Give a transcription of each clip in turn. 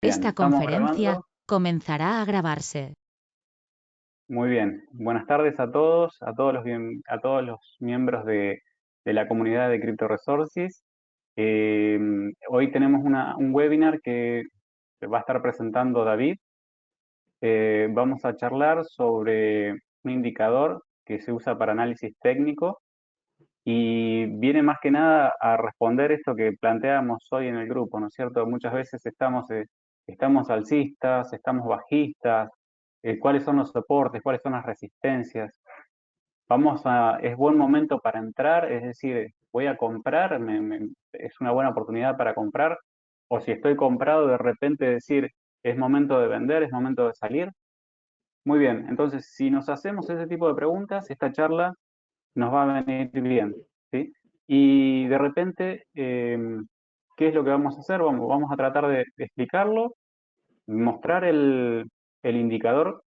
Bien, Esta estamos conferencia grabando. comenzará a grabarse. Muy bien. Buenas tardes a todos a todos los miembros de la comunidad de Crypto Resources. Hoy tenemos un webinar que va a estar presentando David. Vamos a charlar sobre un indicador que se usa para análisis técnico y viene más que nada a responder esto que planteamos hoy en el grupo, ¿no es cierto? Muchas veces estamos alcistas, estamos bajistas, cuáles son los soportes, cuáles son las resistencias. Es buen momento para entrar, es decir, voy a comprar, es una buena oportunidad para comprar, o si estoy comprado, de repente decir, es momento de vender, es momento de salir. Muy bien, entonces si nos hacemos ese tipo de preguntas, esta charla nos va a venir bien, ¿sí? Y de repente, ¿qué es lo que vamos a hacer? Vamos a tratar de explicarlo, mostrar el indicador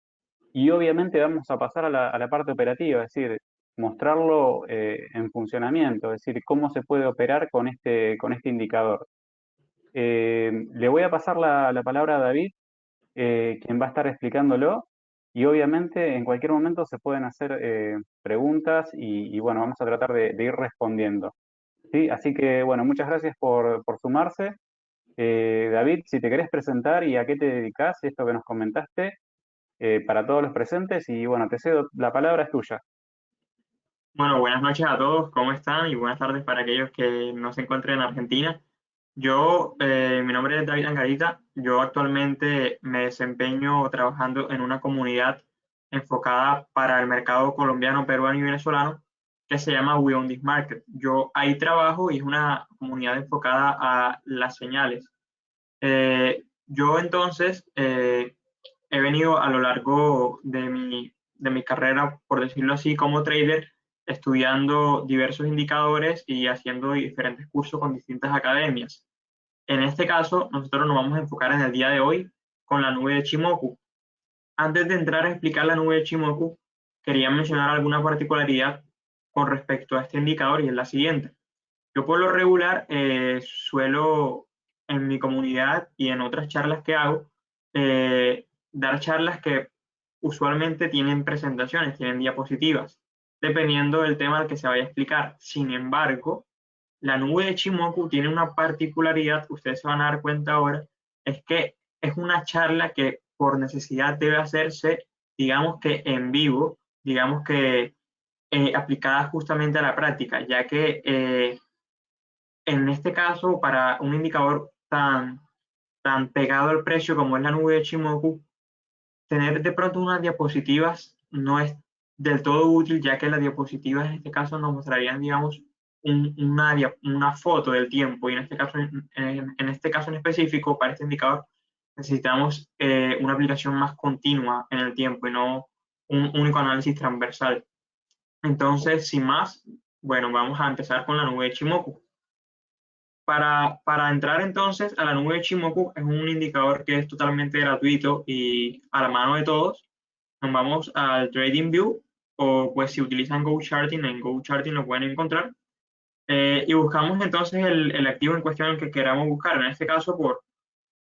y obviamente vamos a pasar a la parte operativa, es decir, mostrarlo en funcionamiento, es decir, cómo se puede operar con este indicador. Le voy a pasar la palabra a David, quien va a estar explicándolo, y obviamente en cualquier momento se pueden hacer preguntas y bueno, vamos a tratar de ir respondiendo. ¿Sí? Así que bueno, muchas gracias por sumarse. David, si te querés presentar y a qué te dedicas, esto que nos comentaste, para todos los presentes, y bueno, te cedo, la palabra es tuya. Bueno, buenas noches a todos, ¿cómo están? Y buenas tardes para aquellos que no se encuentren en Argentina. Mi nombre es David Angarita. Yo actualmente me desempeño trabajando en una comunidad enfocada para el mercado colombiano, peruano y venezolano que se llama We Own This Market. Yo ahí trabajo y es una comunidad enfocada a las señales. Yo entonces he venido a lo largo de mi carrera, por decirlo así, como trader, estudiando diversos indicadores y haciendo diferentes cursos con distintas academias. En este caso, nosotros nos vamos a enfocar en el día de hoy con la nube de Chimoku. Antes de entrar a explicar la nube de Chimoku, quería mencionar alguna particularidad con respecto a este indicador y es la siguiente. Yo por lo regular suelo en mi comunidad y en otras charlas que hago, dar charlas que usualmente tienen presentaciones, tienen diapositivas, dependiendo del tema al que se vaya a explicar. Sin embargo, la nube de Chimoku tiene una particularidad, ustedes se van a dar cuenta ahora, es que es una charla que por necesidad debe hacerse, digamos que en vivo, digamos que aplicada justamente a la práctica, ya que en este caso, para un indicador tan pegado al precio como es la nube de Chimoku, tener de pronto unas diapositivas no es del todo útil, ya que las diapositivas en este caso nos mostrarían, digamos, una foto del tiempo. Y en este caso, en este caso en específico, para este indicador, necesitamos una aplicación más continua en el tiempo y no un único análisis transversal. Entonces, sin más, bueno, vamos a empezar con la nube de Chimoku. Para entrar entonces a la nube de Chimoku es un indicador que es totalmente gratuito y a la mano de todos. Nos vamos al TradingView o pues si utilizan GoCharting, en GoCharting lo pueden encontrar. Y buscamos entonces el activo en cuestión que queramos buscar. En este caso,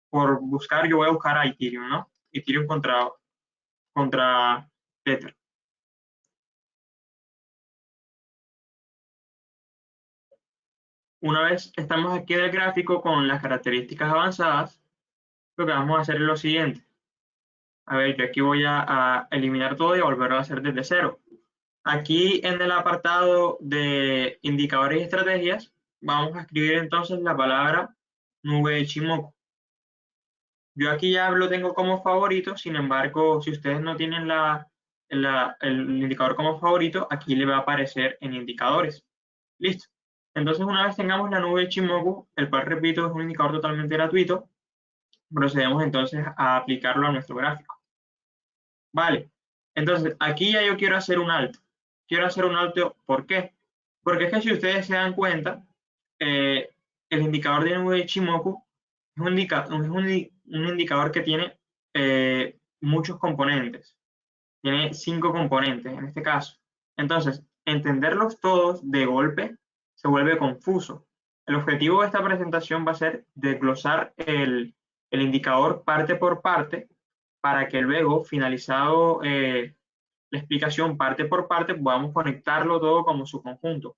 por buscar, yo voy a buscar a Ethereum, ¿no? Ethereum contra Tether. Una vez estamos aquí en el gráfico con las características avanzadas, lo que vamos a hacer es lo siguiente. A ver, yo aquí voy a eliminar todo y a volverlo a hacer desde cero. Aquí en el apartado de indicadores y estrategias, vamos a escribir entonces la palabra nube de Chimoku. Yo aquí ya lo tengo como favorito, sin embargo, si ustedes no tienen el indicador como favorito, aquí le va a aparecer en indicadores. Listo. Entonces, una vez tengamos la nube de Chimoku, el cual, repito, es un indicador totalmente gratuito, procedemos entonces a aplicarlo a nuestro gráfico. Vale, entonces aquí ya yo quiero hacer un alto. Quiero hacer un alto, ¿por qué? Porque es que si ustedes se dan cuenta, eh, el indicador de nube de Chimoku es un indicador que tiene muchos componentes. Tiene 5 componentes en este caso. Entonces, entenderlos todos de golpe se vuelve confuso. El objetivo de esta presentación va a ser desglosar el indicador parte por parte para que luego, finalizado la explicación parte por parte, podamos conectarlo todo como su conjunto.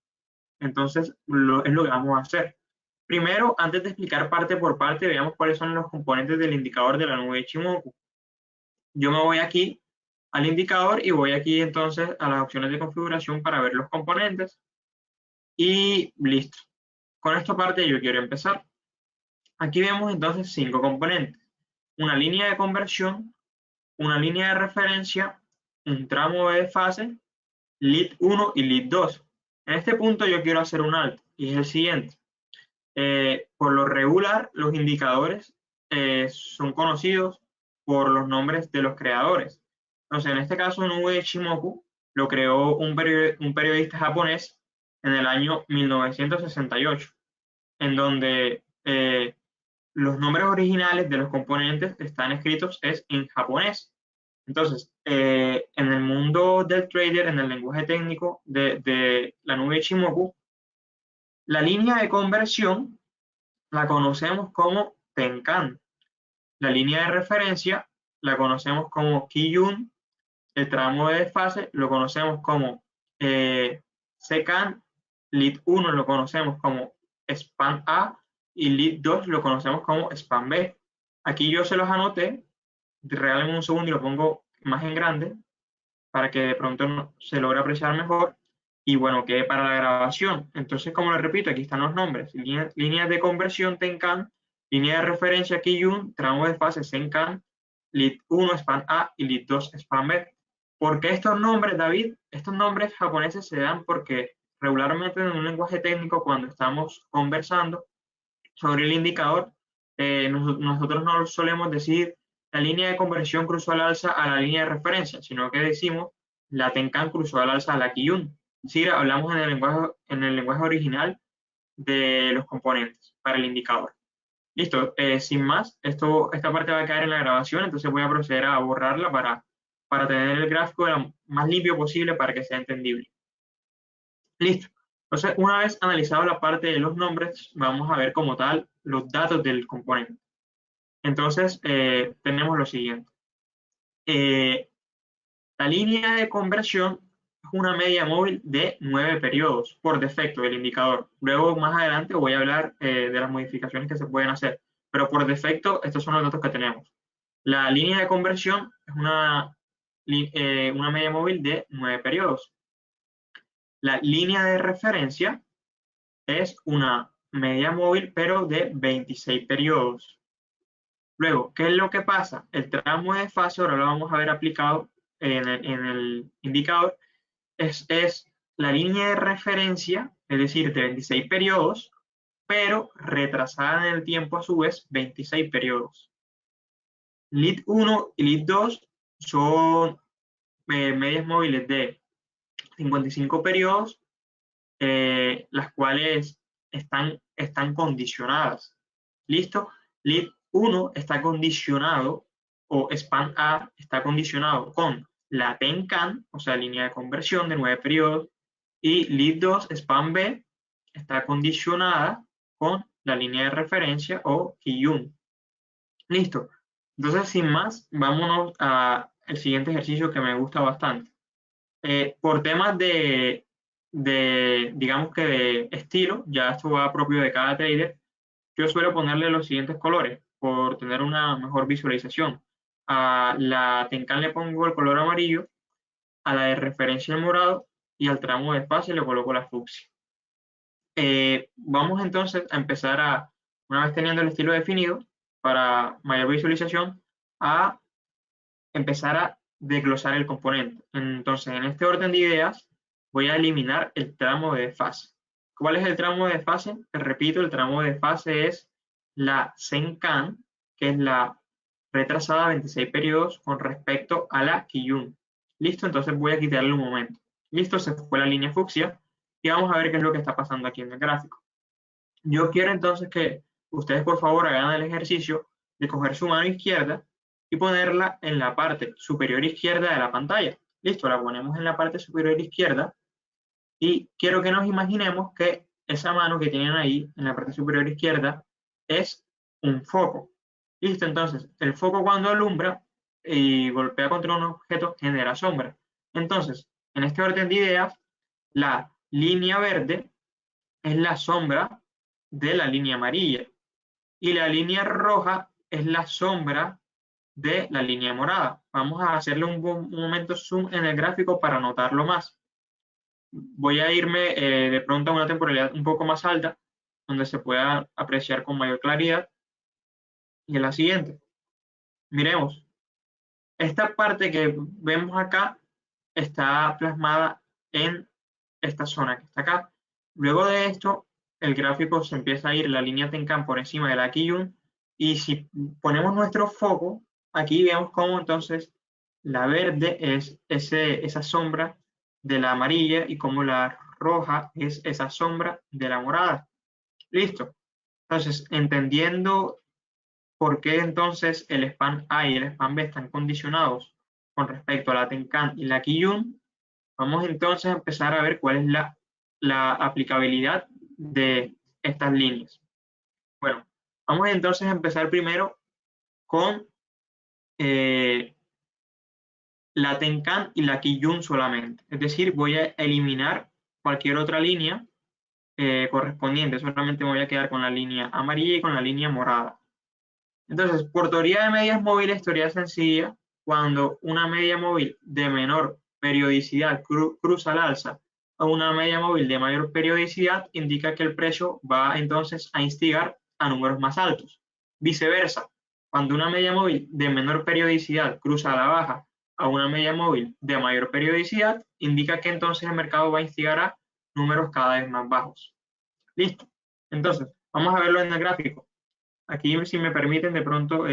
Entonces, es lo que vamos a hacer. Primero, antes de explicar parte por parte, veamos cuáles son los componentes del indicador de la nube de Ichimoku. Yo me voy aquí al indicador y voy aquí entonces a las opciones de configuración para ver los componentes y listo. Con esta parte yo quiero empezar. Aquí vemos entonces 5 componentes. Una línea de conversión, una línea de referencia, un tramo de fase, lead 1 y lead 2. En este punto yo quiero hacer un alto y es el siguiente. Por lo regular, los indicadores son conocidos por los nombres de los creadores. Entonces, en este caso, Nube Shimoku lo creó un periodista japonés en el año 1968, en donde los nombres originales de los componentes están escritos en japonés. Entonces, en el mundo del trader, en el lenguaje técnico de la nube Shimoku, la línea de conversión la conocemos como Tenkan. La línea de referencia la conocemos como Kijun. El tramo de fase lo conocemos como Sekan. Lead 1 lo conocemos como Span A y Lead 2 lo conocemos como Span B. Aquí yo se los anoté. Regálame un segundo y lo pongo más en grande para que de pronto se logre apreciar mejor. Y bueno, quede para la grabación. Entonces, como les repito, aquí están los nombres. Líneas de conversión Tenkan, línea de referencia Kijun, tramo de fase Senkan, Lead 1 Span A y Lead 2 Span B. ¿Por qué estos nombres, David? Estos nombres japoneses se dan porque regularmente en un lenguaje técnico, cuando estamos conversando sobre el indicador, nosotros no solemos decir la línea de conversión cruzó al alza a la línea de referencia, sino que decimos la Tenkan cruzó al alza a la Kijun. Es decir, hablamos en el lenguaje original de los componentes para el indicador. Listo, sin más, esta parte va a quedar en la grabación, entonces voy a proceder a borrarla para tener el gráfico lo más limpio posible para que sea entendible. Listo. Entonces, una vez analizado la parte de los nombres, vamos a ver como tal los datos del componente. Entonces, tenemos lo siguiente. La línea de conversión es una media móvil de 9 periodos por defecto del indicador. Luego, más adelante, voy a hablar de las modificaciones que se pueden hacer. Pero por defecto, estos son los datos que tenemos. La línea de conversión es una media móvil de 9 periodos. La línea de referencia es una media móvil, pero de 26 periodos. Luego, ¿qué es lo que pasa? El tramo de fase, ahora lo vamos a ver aplicado en el indicador, es la línea de referencia, es decir, de 26 periodos, pero retrasada en el tiempo a su vez 26 periodos. Lead 1 y Lead 2 son medias móviles de 55 periodos, las cuales están condicionadas. ¿Listo? Lead 1 está condicionado, o Span A está condicionado con la Tenkan, o sea, línea de conversión de 9 periodos, y Lead 2 Span B está condicionada con la línea de referencia o Kijun. Listo. Entonces, sin más, vámonos al siguiente ejercicio que me gusta bastante. Por temas digamos que de estilo, ya esto va propio de cada trader, yo suelo ponerle los siguientes colores por tener una mejor visualización. A la Tenkan le pongo el color amarillo, a la de referencia el morado y al tramo de fase le coloco la fucsia. Vamos entonces a empezar una vez teniendo el estilo definido, para mayor visualización, a empezar a desglosar el componente. Entonces, en este orden de ideas, voy a eliminar el tramo de fase. ¿Cuál es el tramo de fase? Te repito, el tramo de fase es la Senkan, que es la retrasada 26 periodos con respecto a la Kijun. Listo, entonces voy a quitarle un momento. Listo, se fue la línea fucsia y vamos a ver qué es lo que está pasando aquí en el gráfico. Yo quiero entonces que ustedes por favor hagan el ejercicio de coger su mano izquierda y ponerla en la parte superior izquierda de la pantalla. Listo, la ponemos en la parte superior izquierda y quiero que nos imaginemos que esa mano que tienen ahí en la parte superior izquierda es un foco. Listo, entonces, el foco cuando alumbra y golpea contra un objeto genera sombra. Entonces, en este orden de ideas, la línea verde es la sombra de la línea amarilla y la línea roja es la sombra de la línea morada. Vamos a hacerle un momento zoom en el gráfico para notarlo más. Voy a irme de pronto a una temporalidad un poco más alta, donde se pueda apreciar con mayor claridad, y es la siguiente. Miremos, esta parte que vemos acá está plasmada en esta zona que está acá. Luego de esto, el gráfico se empieza a ir la línea Tenkan por encima de la Kiyun, y si ponemos nuestro foco, aquí vemos cómo entonces la verde es esa sombra de la amarilla y cómo la roja es esa sombra de la morada. Listo. Entonces, entendiendo por qué entonces el span A y el span B están condicionados con respecto a la Tenkan y la Kiyun, vamos entonces a empezar a ver cuál es la aplicabilidad de estas líneas. Bueno, vamos entonces a empezar primero con la Tenkan y la Kiyun solamente. Es decir, voy a eliminar cualquier otra línea correspondiente. Solamente me voy a quedar con la línea amarilla y con la línea morada. Entonces, por teoría de medias móviles, teoría sencilla, cuando una media móvil de menor periodicidad cruza al alza a una media móvil de mayor periodicidad, indica que el precio va entonces a instigar a números más altos. Viceversa, cuando una media móvil de menor periodicidad cruza a la baja a una media móvil de mayor periodicidad, indica que entonces el mercado va a instigar a números cada vez más bajos. Listo. Entonces, vamos a verlo en el gráfico. Aquí, si me permiten, de pronto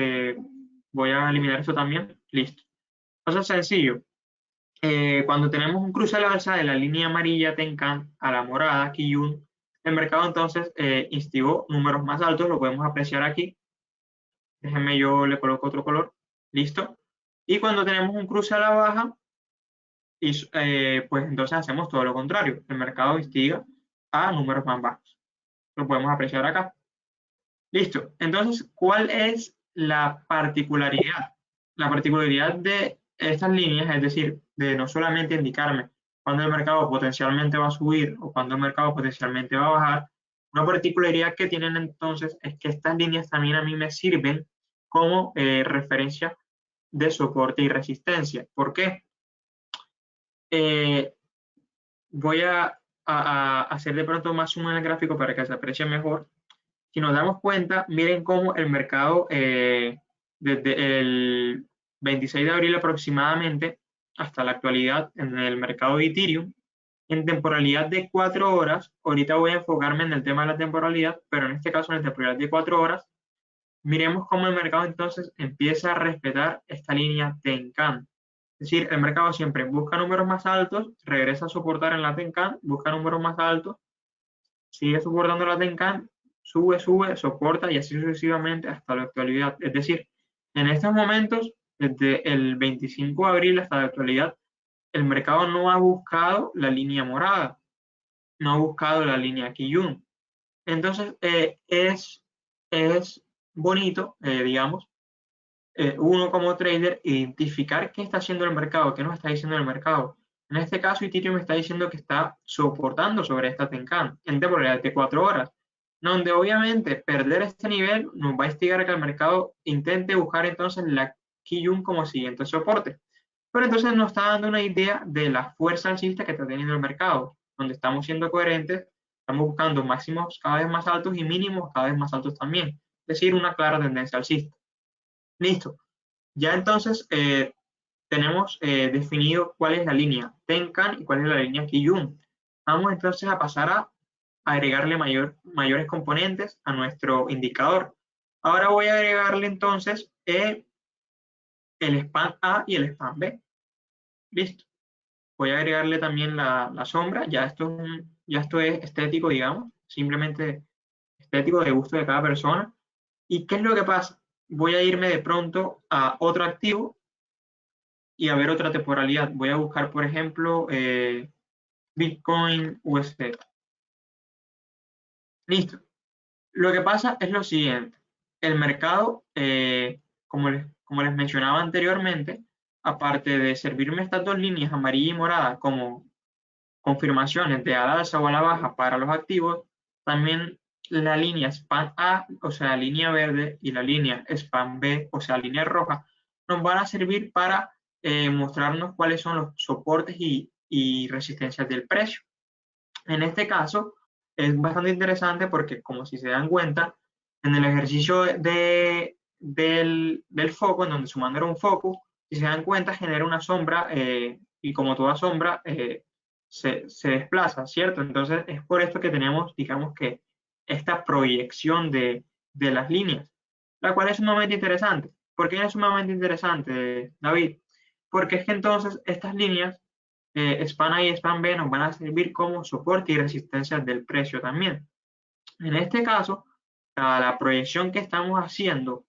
voy a eliminar esto también. Listo. Entonces, sencillo. Cuando tenemos un cruce al alza de la línea amarilla Tenkan a la morada Kiyun, el mercado entonces instigó números más altos, lo podemos apreciar aquí. Déjenme, yo le coloco otro color. Listo. Y cuando tenemos un cruce a la baja, pues entonces hacemos todo lo contrario. El mercado instiga a números más bajos. Lo podemos apreciar acá. Listo. Entonces, ¿cuál es la particularidad? La particularidad de estas líneas, es decir, de no solamente indicarme cuándo el mercado potencialmente va a subir o cuándo el mercado potencialmente va a bajar, una particularidad que tienen entonces es que estas líneas también a mí me sirven como referencia de soporte y resistencia. ¿Por qué? Eh, voy a hacer de pronto más zoom en el gráfico para que se aprecie mejor. Si nos damos cuenta, miren cómo el mercado desde el 26 de abril aproximadamente hasta la actualidad en el mercado de Ethereum, en temporalidad de 4 horas, ahorita voy a enfocarme en el tema de la temporalidad, pero en este caso en la temporalidad de 4 horas, miremos cómo el mercado entonces empieza a respetar esta línea Tenkan. Es decir, el mercado siempre busca números más altos, regresa a soportar en la Tenkan, busca números más altos, sigue soportando la Tenkan, sube, sube, soporta y así sucesivamente hasta la actualidad. Es decir, en estos momentos, desde el 25 de abril hasta la actualidad, el mercado no ha buscado la línea morada, no ha buscado la línea Kijun. Entonces, es bonito, digamos, uno como trader identificar qué está haciendo el mercado, qué nos está diciendo el mercado. En este caso, Ethereum me está diciendo que está soportando sobre esta Tenkan en temporalidad de 4 horas, donde obviamente perder este nivel nos va a instigar a que el mercado intente buscar entonces la Kijun como siguiente soporte. Pero entonces nos está dando una idea de la fuerza alcista que está teniendo el mercado, donde estamos siendo coherentes, estamos buscando máximos cada vez más altos y mínimos cada vez más altos también, es decir, una clara tendencia alcista. Listo. Ya entonces tenemos definido cuál es la línea Tenkan y cuál es la línea Kijun. Vamos entonces a pasar a agregarle mayores componentes a nuestro indicador. Ahora voy a agregarle entonces el span A y el span B. Listo. Voy a agregarle también la sombra. Ya esto es estético, digamos. Simplemente estético de gusto de cada persona. ¿Y qué es lo que pasa? Voy a irme de pronto a otro activo y a ver otra temporalidad. Voy a buscar, por ejemplo, Bitcoin USD. Listo. Lo que pasa es lo siguiente. el mercado, como les mencionaba anteriormente, aparte de servirme estas dos líneas, amarilla y morada, como confirmaciones de al alza o a la baja para los activos, también la línea SPAN A, o sea, la línea verde, y la línea SPAN B, o sea, línea roja, nos van a servir para mostrarnos cuáles son los soportes y resistencias del precio. En este caso, es bastante interesante porque, como si se dan cuenta, en el ejercicio del foco, en donde su mando era un foco, si se dan cuenta, genera una sombra y como toda sombra, se desplaza, ¿cierto? Entonces, es por esto que tenemos, digamos que, esta proyección de las líneas, la cual es sumamente interesante. ¿Por qué es sumamente interesante, David? Porque es que entonces estas líneas SPAN A y SPAN B nos van a servir como soporte y resistencia del precio también. En este caso, la proyección que estamos haciendo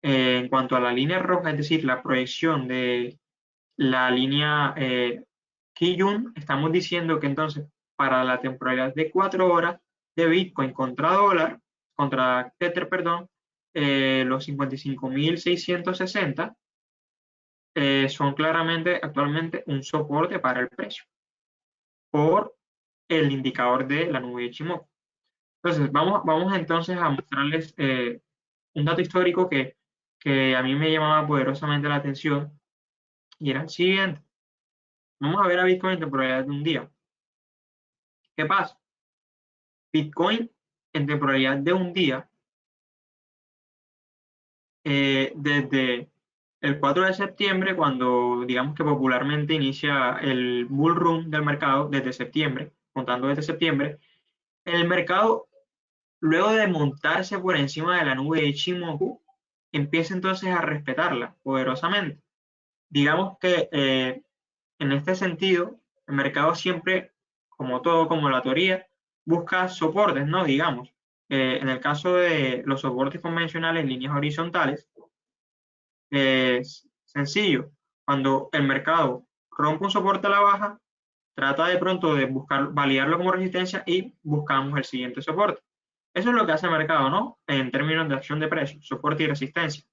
en cuanto a la línea roja, es decir, la proyección de la línea Kijun, estamos diciendo que entonces para la temporalidad de 4 horas de Bitcoin contra dólar, contra Tether, perdón, los 55.660 son claramente actualmente un soporte para el precio por el indicador de la nube de Ichimoku. Entonces, vamos entonces a mostrarles un dato histórico que a mí me llamaba poderosamente la atención y era el siguiente. Vamos a ver a Bitcoin en temporalidad de un día. ¿Qué pasa? Bitcoin en temporalidad de un día, desde el 4 de septiembre, cuando digamos que popularmente inicia el bull run del mercado, desde septiembre, contando desde septiembre, el mercado, luego de montarse por encima de la nube de Ichimoku, empieza entonces a respetarla poderosamente. Digamos que en este sentido, el mercado siempre, como todo, como la teoría, busca soportes, ¿no? Digamos, en el caso de los soportes convencionales, líneas horizontales, es sencillo. Cuando el mercado rompe un soporte a la baja, trata de pronto de buscar, validarlo como resistencia y buscamos el siguiente soporte. Eso es lo que hace el mercado, ¿no? En términos de acción de precios, soporte y resistencia.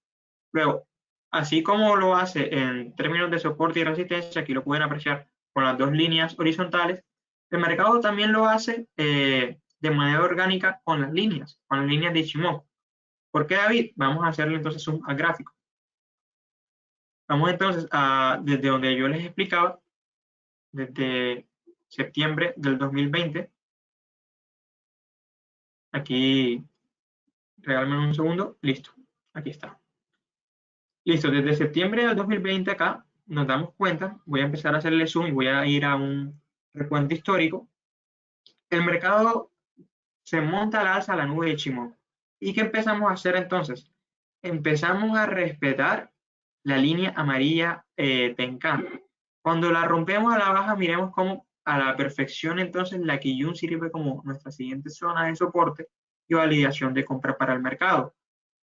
Luego, así como lo hace en términos de soporte y resistencia, aquí lo pueden apreciar con las dos líneas horizontales, el mercado también lo hace de manera orgánica con las líneas de Ichimoku. ¿Por qué, David? Vamos a hacerle entonces un gráfico. Vamos entonces a, desde donde yo les explicaba, desde septiembre del 2020, aquí, regálame un segundo, listo, aquí está. Listo, desde septiembre del 2020 acá nos damos cuenta, voy a empezar a hacerle zoom y voy a ir a un recuento histórico. El mercado se monta al alza a la nube de Ichimoku. ¿Y qué empezamos a hacer entonces? Empezamos a respetar la línea amarilla Tenkan. Cuando la rompemos a la baja, miremos cómo a la perfección entonces la Kijun sirve como nuestra siguiente zona de soporte y validación de compra para el mercado.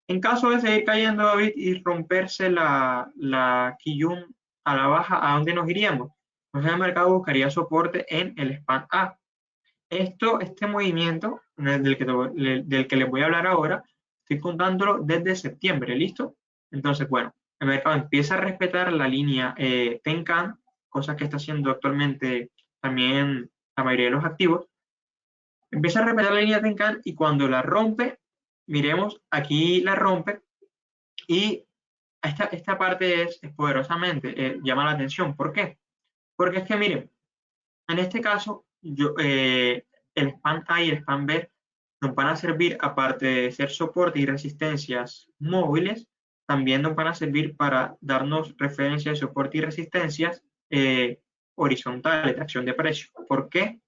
En caso de seguir cayendo, David, y romperse la Kijun a la baja, ¿a dónde nos iríamos? Entonces el mercado buscaría soporte en el SPAN A. Este movimiento del que les voy a hablar ahora, estoy contándolo desde septiembre, ¿listo? Entonces, bueno, el mercado empieza a respetar la línea Tenkan, cosa que está haciendo actualmente también la mayoría de los activos. Empieza a respetar la línea Tenkan y cuando la rompe, miremos, aquí la rompe y esta parte es poderosamente, llama la atención. ¿Por qué? Porque es que, miren, en este caso, el SPAN A y el SPAN B nos van a servir, aparte de ser soporte y resistencias móviles, también nos van a servir para darnos referencias de soporte y resistencias horizontales de acción de precio. ¿Por qué?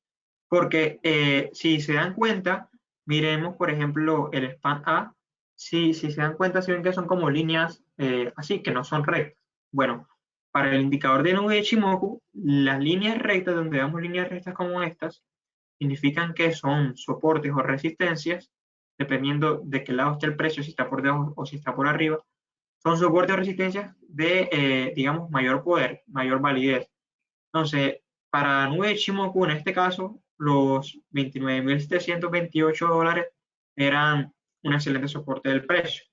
Porque si se dan cuenta, miremos, por ejemplo, el SPAN A, si se dan cuenta, si ven que son como líneas así, que no son rectas. Bueno, para el indicador de nube de Ichimoku, las líneas rectas, donde veamos líneas rectas como estas, significan que son soportes o resistencias, dependiendo de qué lado esté el precio, si está por debajo o si está por arriba, son soportes o resistencias de, digamos, mayor poder, mayor validez. Entonces, para nube de Ichimoku, en este caso, los 29.728 dólares eran un excelente soporte del precio.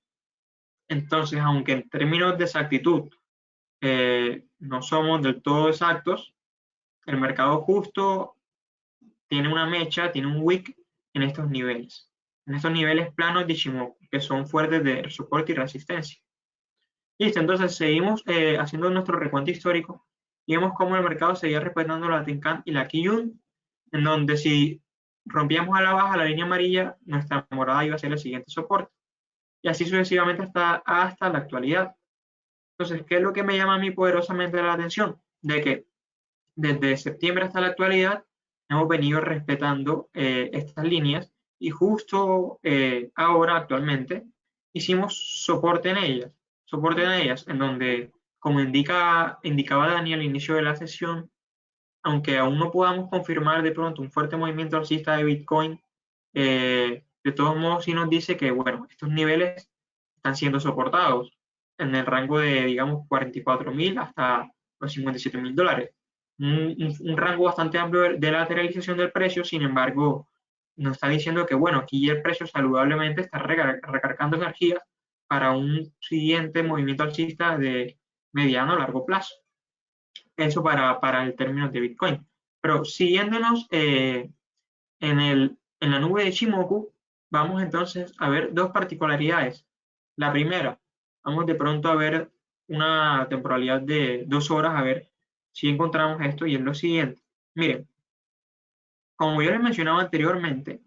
Entonces, aunque en términos de exactitud no somos del todo exactos, el mercado justo tiene una mecha, tiene un wick en estos niveles planos de Ichimoku, que son fuertes de soporte y resistencia. Listo, entonces seguimos haciendo nuestro recuento histórico y vemos cómo el mercado seguía respetando la Tenkan y la Kijun, en donde si rompíamos a la baja la línea amarilla, nuestra morada iba a ser el siguiente soporte. Y así sucesivamente hasta la actualidad. Entonces, ¿qué es lo que me llama a mí poderosamente la atención? De que desde septiembre hasta la actualidad hemos venido respetando estas líneas y justo ahora, actualmente, hicimos soporte en ellas, en donde, como indicaba Dani al inicio de la sesión, aunque aún no podamos confirmar de pronto un fuerte movimiento alcista de Bitcoin, de todos modos sí nos dice que, bueno, estos niveles están siendo soportados en el rango de, digamos, 44.000 hasta los $57.000. Un rango bastante amplio de lateralización del precio, sin embargo, nos está diciendo que, bueno, aquí el precio saludablemente está recargando energías para un siguiente movimiento alcista de mediano a largo plazo. Eso para el término de Bitcoin. Pero siguiéndonos en la nube de Shimoku, vamos entonces a ver dos particularidades. La primera, vamos de pronto a ver una temporalidad de 2 horas, a ver si encontramos esto, y es lo siguiente. Miren, como yo les mencionaba anteriormente,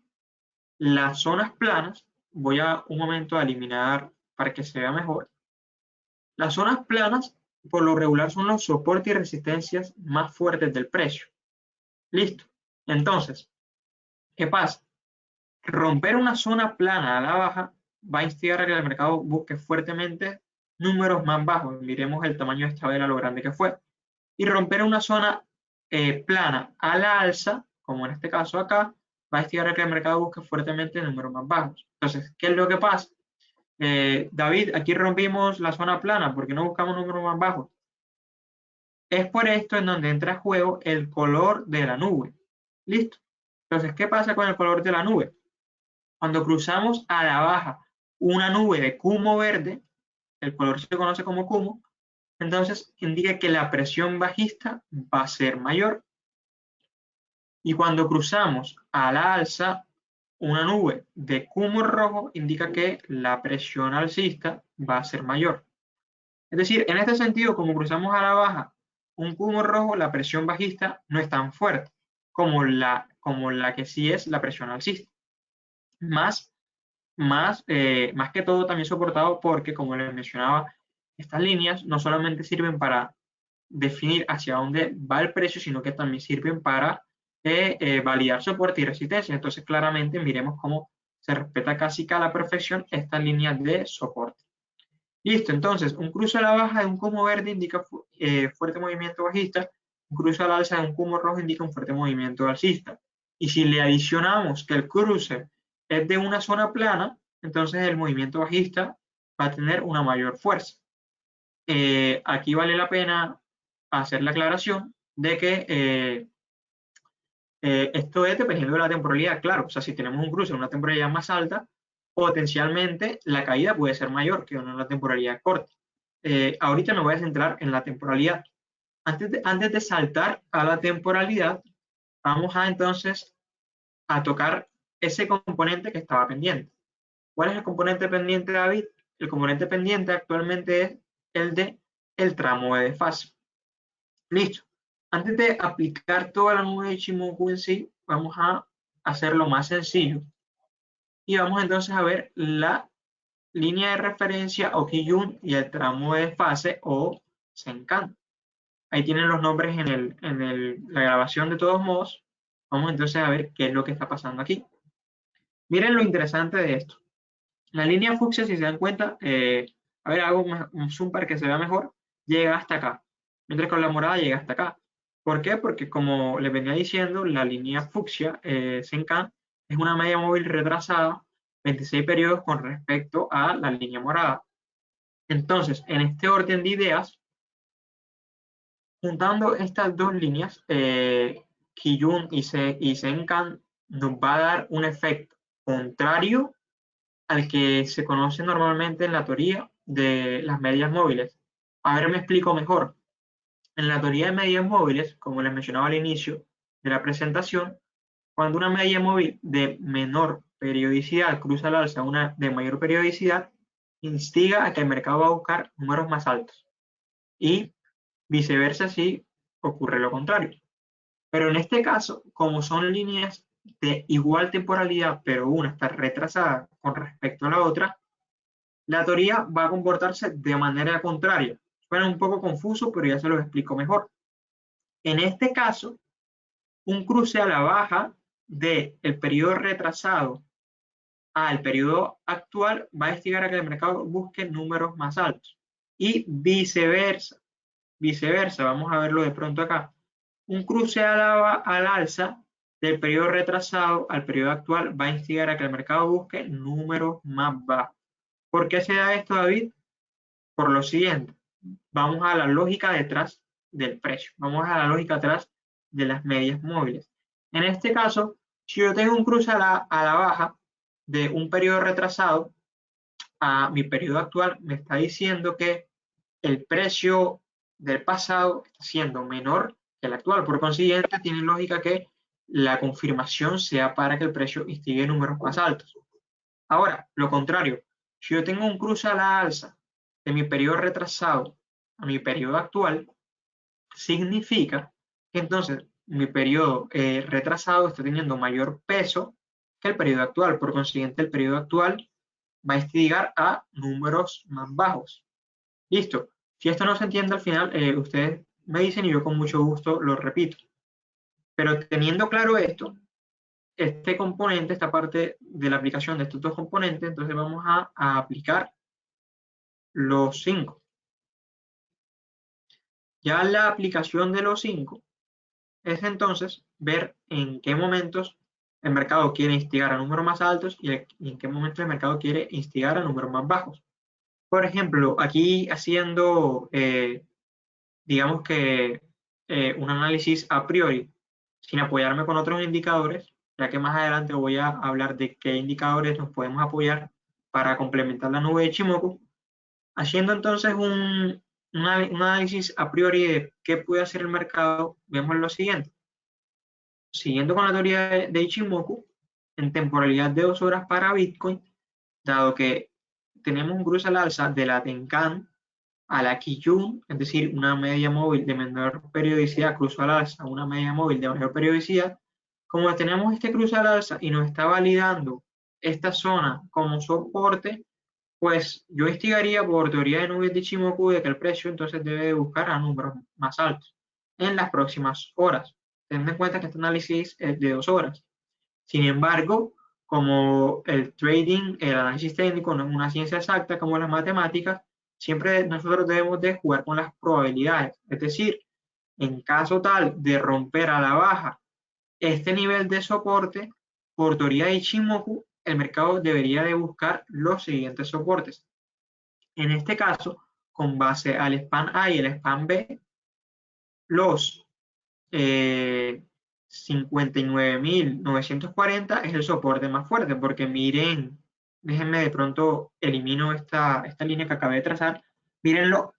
las zonas planas, voy a un momento a eliminar para que se vea mejor. Las zonas planas, por lo regular, son los soportes y resistencias más fuertes del precio. Listo. Entonces, ¿qué pasa? Romper una zona plana a la baja va a instigar a que el mercado busque fuertemente números más bajos. Miremos el tamaño de esta vela, lo grande que fue. Y romper una zona plana a la alza, como en este caso acá, va a instigar a que el mercado busque fuertemente números más bajos. Entonces, ¿qué es lo que pasa? David, aquí rompimos la zona plana porque no buscamos números más bajos. Es por esto en donde entra a juego el color de la nube. ¿Listo? Entonces, ¿qué pasa con el color de la nube? Cuando cruzamos a la baja una nube de Kumo verde, el color se conoce como Kumo, entonces indica que la presión bajista va a ser mayor. Y cuando cruzamos a la alza una nube de Kumo rojo, indica que la presión alcista va a ser mayor. Es decir, en este sentido, como cruzamos a la baja un Kumo rojo, la presión bajista no es tan fuerte como la que sí es la presión alcista. Más que todo también soportado porque, como les mencionaba, estas líneas no solamente sirven para definir hacia dónde va el precio, sino que también sirven para validar soporte y resistencia. Entonces, claramente, miremos cómo se respeta casi que a la perfección estas líneas de soporte. Listo, entonces, un cruce a la baja de un Kumo verde indica fuerte movimiento bajista, un cruce a la alza de un Kumo rojo indica un fuerte movimiento alcista. Y si le adicionamos que el cruce es de una zona plana, entonces el movimiento bajista va a tener una mayor fuerza. Aquí vale la pena hacer la aclaración de que esto es dependiendo de la temporalidad, claro. O sea, si tenemos un cruce en una temporalidad más alta, potencialmente la caída puede ser mayor que en una temporalidad corta. Ahorita me voy a centrar en la temporalidad. Antes de saltar a la temporalidad, vamos a entonces a tocar ese componente que estaba pendiente. ¿Cuál es el componente pendiente, David? El componente pendiente actualmente es el de el tramo de desfase. Listo. Antes de aplicar toda la nube de Ichimoku en sí, vamos a hacerlo más sencillo. Y vamos entonces a ver la línea de referencia o Kijun y el tramo de desfase o Senkan. Ahí tienen los nombres en la grabación de todos modos. Vamos entonces a ver qué es lo que está pasando aquí. Miren lo interesante de esto. La línea fucsia, si se dan cuenta, a ver, hago un zoom para que se vea mejor, llega hasta acá. Mientras que con la morada llega hasta acá. ¿Por qué? Porque como les venía diciendo, la línea fucsia, Senkan, es una media móvil retrasada 26 periodos con respecto a la línea morada. Entonces, en este orden de ideas, juntando estas dos líneas, Kijun y Senkan, nos va a dar un efecto contrario al que se conoce normalmente en la teoría de las medias móviles. A ver, me explico mejor. En la teoría de medias móviles, como les mencionaba al inicio de la presentación, cuando una media móvil de menor periodicidad cruza al alza una de mayor periodicidad, instiga a que el mercado va a buscar números más altos. Y viceversa si ocurre lo contrario. Pero en este caso, como son líneas de igual temporalidad, pero una está retrasada con respecto a la otra, la teoría va a comportarse de manera contraria. Suena un poco confuso, pero ya se lo explico mejor. En este caso, un cruce a la baja del periodo retrasado al periodo actual va a instigar a que el mercado busque números más altos. Y viceversa. Viceversa, vamos a verlo de pronto acá. Un cruce al alza del periodo retrasado al periodo actual va a instigar a que el mercado busque números más bajos. ¿Por qué se da esto, David? Por lo siguiente, vamos a la lógica detrás del precio, vamos a la lógica detrás de las medias móviles. En este caso, si yo tengo un cruce a la baja de un periodo retrasado a mi periodo actual, me está diciendo que el precio del pasado está siendo menor que el actual. Por consiguiente, tiene lógica que la confirmación sea para que el precio instigue números más altos. Ahora, lo contrario, si yo tengo un cruce a la alza de mi periodo retrasado a mi periodo actual, significa que entonces mi periodo retrasado está teniendo mayor peso que el periodo actual. Por consiguiente, el periodo actual va a instigar a números más bajos. Listo. Si esto no se entiende al final, ustedes me dicen y yo con mucho gusto lo repito. Pero teniendo claro esto, este componente, esta parte de la aplicación de estos dos componentes, entonces vamos a aplicar los 5. Ya la aplicación de los 5 es entonces ver en qué momentos el mercado quiere instigar a números más altos y en qué momentos el mercado quiere instigar a números más bajos. Por ejemplo, aquí haciendo, digamos que un análisis a priori, sin apoyarme con otros indicadores, ya que más adelante voy a hablar de qué indicadores nos podemos apoyar para complementar la nube de Ichimoku. Haciendo entonces un análisis a priori de qué puede hacer el mercado, vemos lo siguiente. Siguiendo con la teoría de Ichimoku, en temporalidad de 2 horas para Bitcoin, dado que tenemos un cruce al alza de la Tenkan a la Kijun, es decir, una media móvil de menor periodicidad cruzó al alza, una media móvil de mayor periodicidad, como tenemos este cruce al alza y nos está validando esta zona como soporte, pues yo instigaría por teoría de nubes de Ichimoku de que el precio entonces debe buscar a números más altos en las próximas horas. Teniendo en cuenta que este análisis es de 2 horas. Sin embargo, como el trading, el análisis técnico no es una ciencia exacta como las matemáticas, siempre nosotros debemos de jugar con las probabilidades. Es decir, en caso tal de romper a la baja este nivel de soporte, por teoría de Ichimoku, el mercado debería de buscar los siguientes soportes. En este caso, con base al span A y el span B, los 59.940 es el soporte más fuerte, porque miren, déjenme de pronto elimino esta línea que acabé de trazar, miren lo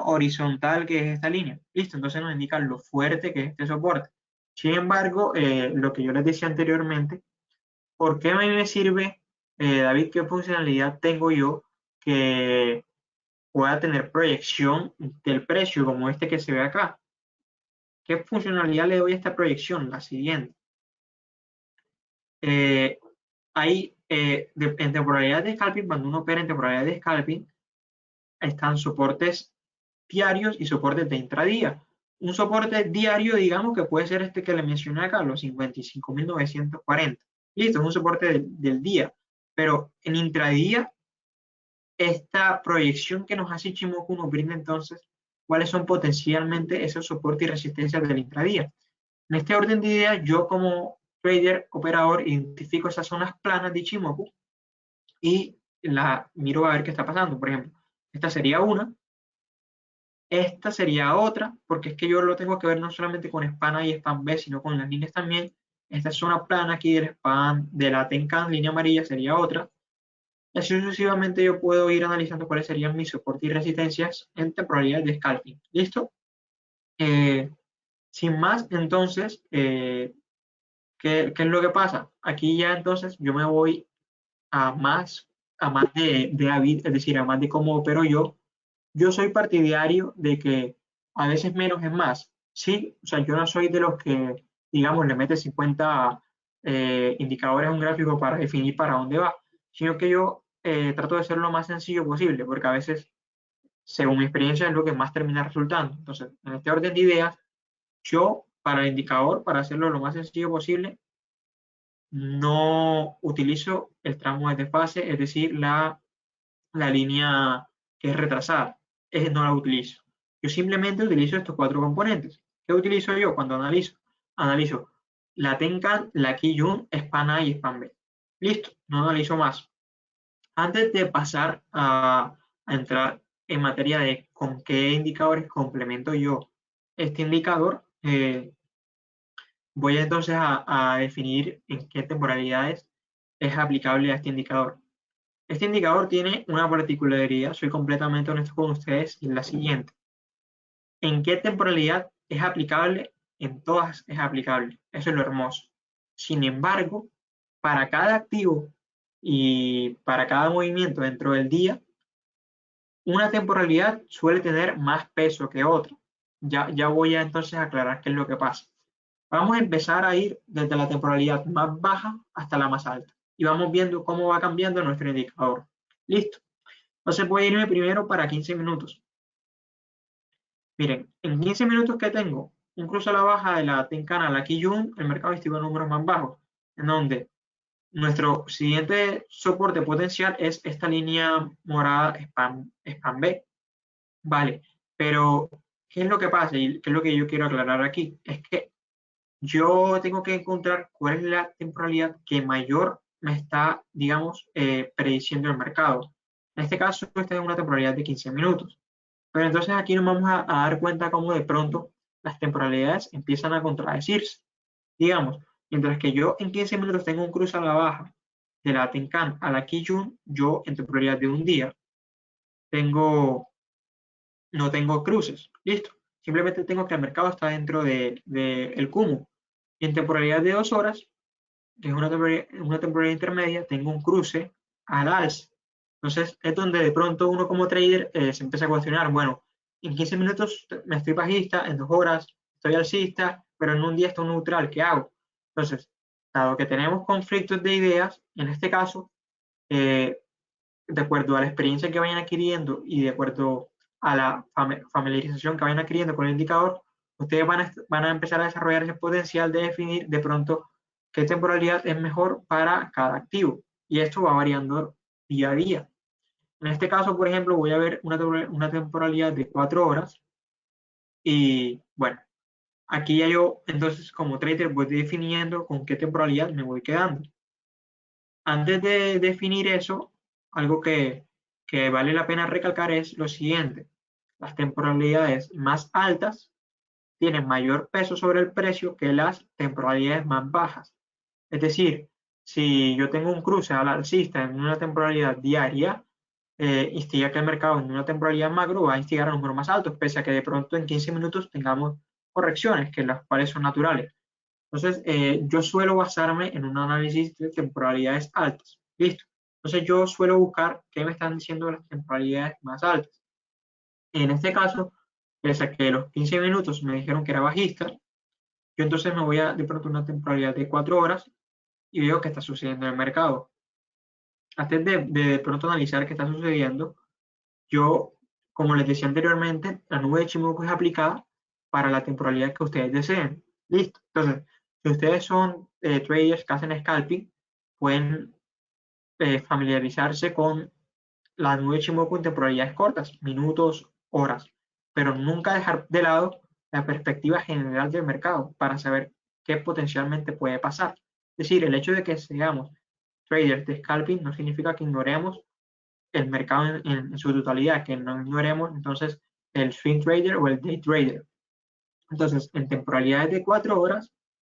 horizontal que es esta línea, listo, entonces nos indica lo fuerte que es este soporte. Sin embargo, lo que yo les decía anteriormente, ¿por qué a mí me sirve, David, qué funcionalidad tengo yo que pueda tener proyección del precio como este que se ve acá? ¿Qué funcionalidad le doy a esta proyección? La siguiente. En temporalidad de scalping, cuando uno opera en temporalidad de scalping, están soportes diarios y soportes de intradía. Un soporte diario, digamos que puede ser este que le mencioné acá, los 55.940. Listo, es un soporte del día. Pero en intradía, esta proyección que nos hace Ichimoku nos brinda entonces cuáles son potencialmente esos soportes y resistencias del intradía. En este orden de ideas, yo como trader, operador, identifico esas zonas planas de Ichimoku y la miro a ver qué está pasando. Por ejemplo, esta sería una, esta sería otra, porque es que yo lo tengo que ver no solamente con span A y span B, sino con las líneas también. Esta zona plana aquí del span de la Tenkan, línea amarilla, sería otra. Así sucesivamente yo puedo ir analizando cuáles serían mis soportes y resistencias en temporalidades de scalping. ¿Listo? Eh, Sin más, entonces, ¿qué es lo que pasa? Aquí ya entonces yo me voy a más de David, es decir, a más de cómo opero yo. Yo soy partidario de que a veces menos es más. Sí, o sea, yo no soy de los que, digamos, le mete 50 indicadores a un gráfico para definir para dónde va, sino que yo trato de hacerlo lo más sencillo posible, porque a veces, según mi experiencia, es lo que más termina resultando. Entonces, en este orden de ideas, yo, para el indicador, para hacerlo lo más sencillo posible, no utilizo el tramo de desfase, es decir, la línea que es retrasada. No la utilizo. Yo simplemente utilizo estos cuatro componentes. ¿Qué utilizo yo cuando analizo? Analizo la Tenkan, la Kijun, Span A y Span B. Listo, no analizo más. Antes de pasar a entrar en materia de con qué indicadores complemento yo este indicador, voy entonces a definir en qué temporalidades es aplicable a este indicador. Este indicador tiene una particularidad, soy completamente honesto con ustedes, y es la siguiente. ¿En qué temporalidad es aplicable? En todas es aplicable. Eso es lo hermoso. Sin embargo, para cada activo y para cada movimiento dentro del día, una temporalidad suele tener más peso que otra. Ya voy a entonces aclarar qué es lo que pasa. Vamos a empezar a ir desde la temporalidad más baja hasta la más alta. Y vamos viendo cómo va cambiando nuestro indicador. Listo. Entonces voy a irme primero para 15 minutos. Miren, en 15 minutos que tengo, un cruce a la baja de la Tenkan a la Kijun, el mercado estima números más bajos, en donde nuestro siguiente soporte potencial es esta línea morada Span B. Vale, pero ¿qué es lo que pasa? Y qué es lo que yo quiero aclarar aquí. Es que yo tengo que encontrar cuál es la temporalidad que mayor me está, digamos, prediciendo el mercado. En este caso, esta es una temporalidad de 15 minutos. Pero entonces aquí nos vamos a dar cuenta cómo de pronto las temporalidades empiezan a contradecirse. Digamos, mientras que yo en 15 minutos tengo un cruce a la baja de la Tenkan a la Kijun, yo en temporalidad de un día tengo, no tengo cruces. Listo. Simplemente tengo que el mercado está dentro del Kumu. Y en temporalidad de 2 horas, que es una temporalidad intermedia, tengo un cruce al alza. Entonces es donde de pronto uno como trader se empieza a cuestionar, bueno, en 15 minutos me estoy bajista, en 2 horas estoy alcista, pero en un día estoy neutral, ¿qué hago? Entonces, dado que tenemos conflictos de ideas, en este caso, eh, de acuerdo a la experiencia que vayan adquiriendo y de acuerdo a la familiarización que vayan adquiriendo con el indicador, ustedes van a empezar a desarrollar ese potencial de definir de pronto qué temporalidad es mejor para cada activo. Y esto va variando día a día. En este caso, por ejemplo, voy a ver una temporalidad de 4 horas y bueno, aquí ya yo entonces como trader voy definiendo con qué temporalidad me voy quedando. Antes de definir eso, algo que vale la pena recalcar es lo siguiente. Las temporalidades más altas tienen mayor peso sobre el precio que las temporalidades más bajas. Es decir, si yo tengo un cruce al alcista en una temporalidad diaria, instiga que el mercado en una temporalidad macro va a instigar a números más altos, pese a que de pronto en 15 minutos tengamos correcciones, que las cuales son naturales. Entonces, yo suelo basarme en un análisis de temporalidades altas. Listo. Entonces, yo suelo buscar qué me están diciendo las temporalidades más altas. En este caso, pese a que los 15 minutos me dijeron que era bajista, yo entonces me voy a de pronto una temporalidad de 4 horas y veo qué está sucediendo en el mercado. Antes de pronto analizar qué está sucediendo, yo, como les decía anteriormente, la nube de Chimoku es aplicada para la temporalidad que ustedes deseen. Listo. Entonces, si ustedes son traders que hacen scalping, pueden familiarizarse con la nube de Chimoku en temporalidades cortas, minutos, horas, pero nunca dejar de lado la perspectiva general del mercado para saber qué potencialmente puede pasar. Es decir, el hecho de que seamos traders de scalping no significa que ignoremos el mercado en su totalidad, que no ignoremos entonces el swing trader o el day trader. Entonces, en temporalidades de 4 horas,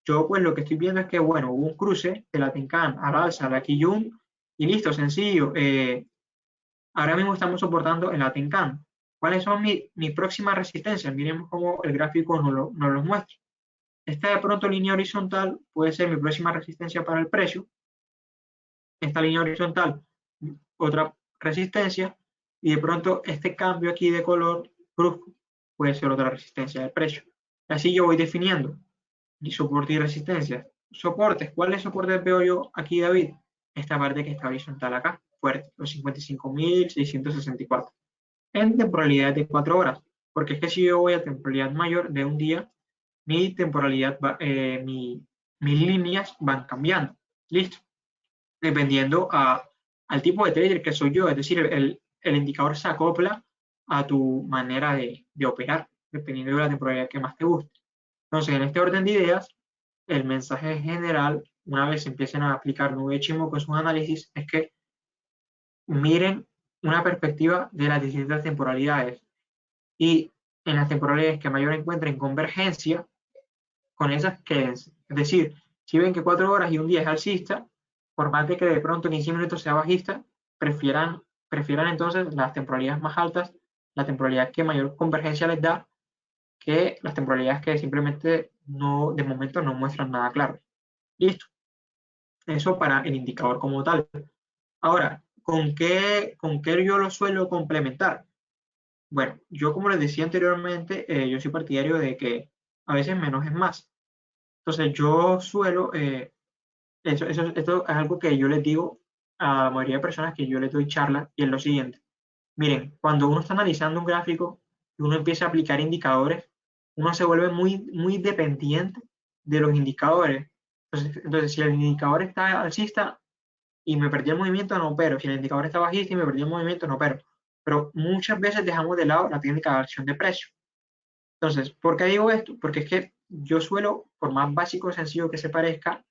yo pues lo que estoy viendo es que, bueno, hubo un cruce de la Tenkan al alza a la Kijun Y listo, sencillo. Ahora mismo estamos soportando el Atencan. ¿Cuáles son mis próximas resistencias? Miremos cómo el gráfico nos los muestra. Esta de pronto línea horizontal puede ser mi próxima resistencia para el precio. Esta línea horizontal, otra resistencia. Y de pronto este cambio aquí de color brusco puede ser otra resistencia del precio. Así yo voy definiendo soporte y resistencia. Soportes, ¿cuáles soportes veo yo aquí, David? Esta parte que está horizontal acá, fuerte, los 55.664. En temporalidad de 4 horas, porque es que si yo voy a temporalidad mayor de un día, mi temporalidad, mis líneas van cambiando. Listo. Dependiendo al tipo de trader que soy yo, es decir, el indicador se acopla a tu manera de operar, dependiendo de la temporalidad que más te guste. Entonces, en este orden de ideas, el mensaje general, una vez empiecen a aplicar Nube Chimo con sus análisis, es que miren una perspectiva de las distintas temporalidades y en las temporalidades que mayor encuentren convergencia, con esas quédense. Es decir, si ven que 4 horas y un día es alcista, por más de que de pronto en 15 minutos sea bajista, prefieran entonces las temporalidades más altas, la temporalidad que mayor convergencia les da, que las temporalidades que simplemente no, de momento no muestran nada claro. Listo. Eso para el indicador como tal. Ahora, con qué yo lo suelo complementar? Bueno, yo como les decía anteriormente, yo soy partidario de que a veces menos es más. Entonces yo suelo, esto es algo que yo les digo a la mayoría de personas que yo les doy charla y es lo siguiente. Miren, cuando uno está analizando un gráfico y uno empieza a aplicar indicadores, uno se vuelve muy dependiente de los indicadores. Entonces, si el indicador está alcista y me perdí el movimiento, no opero. Si el indicador está bajista y me perdí el movimiento, no opero. Pero muchas veces dejamos de lado la técnica de acción de precio. Entonces, ¿por qué digo esto? Porque es que yo suelo, por más básico y sencillo que se parezca,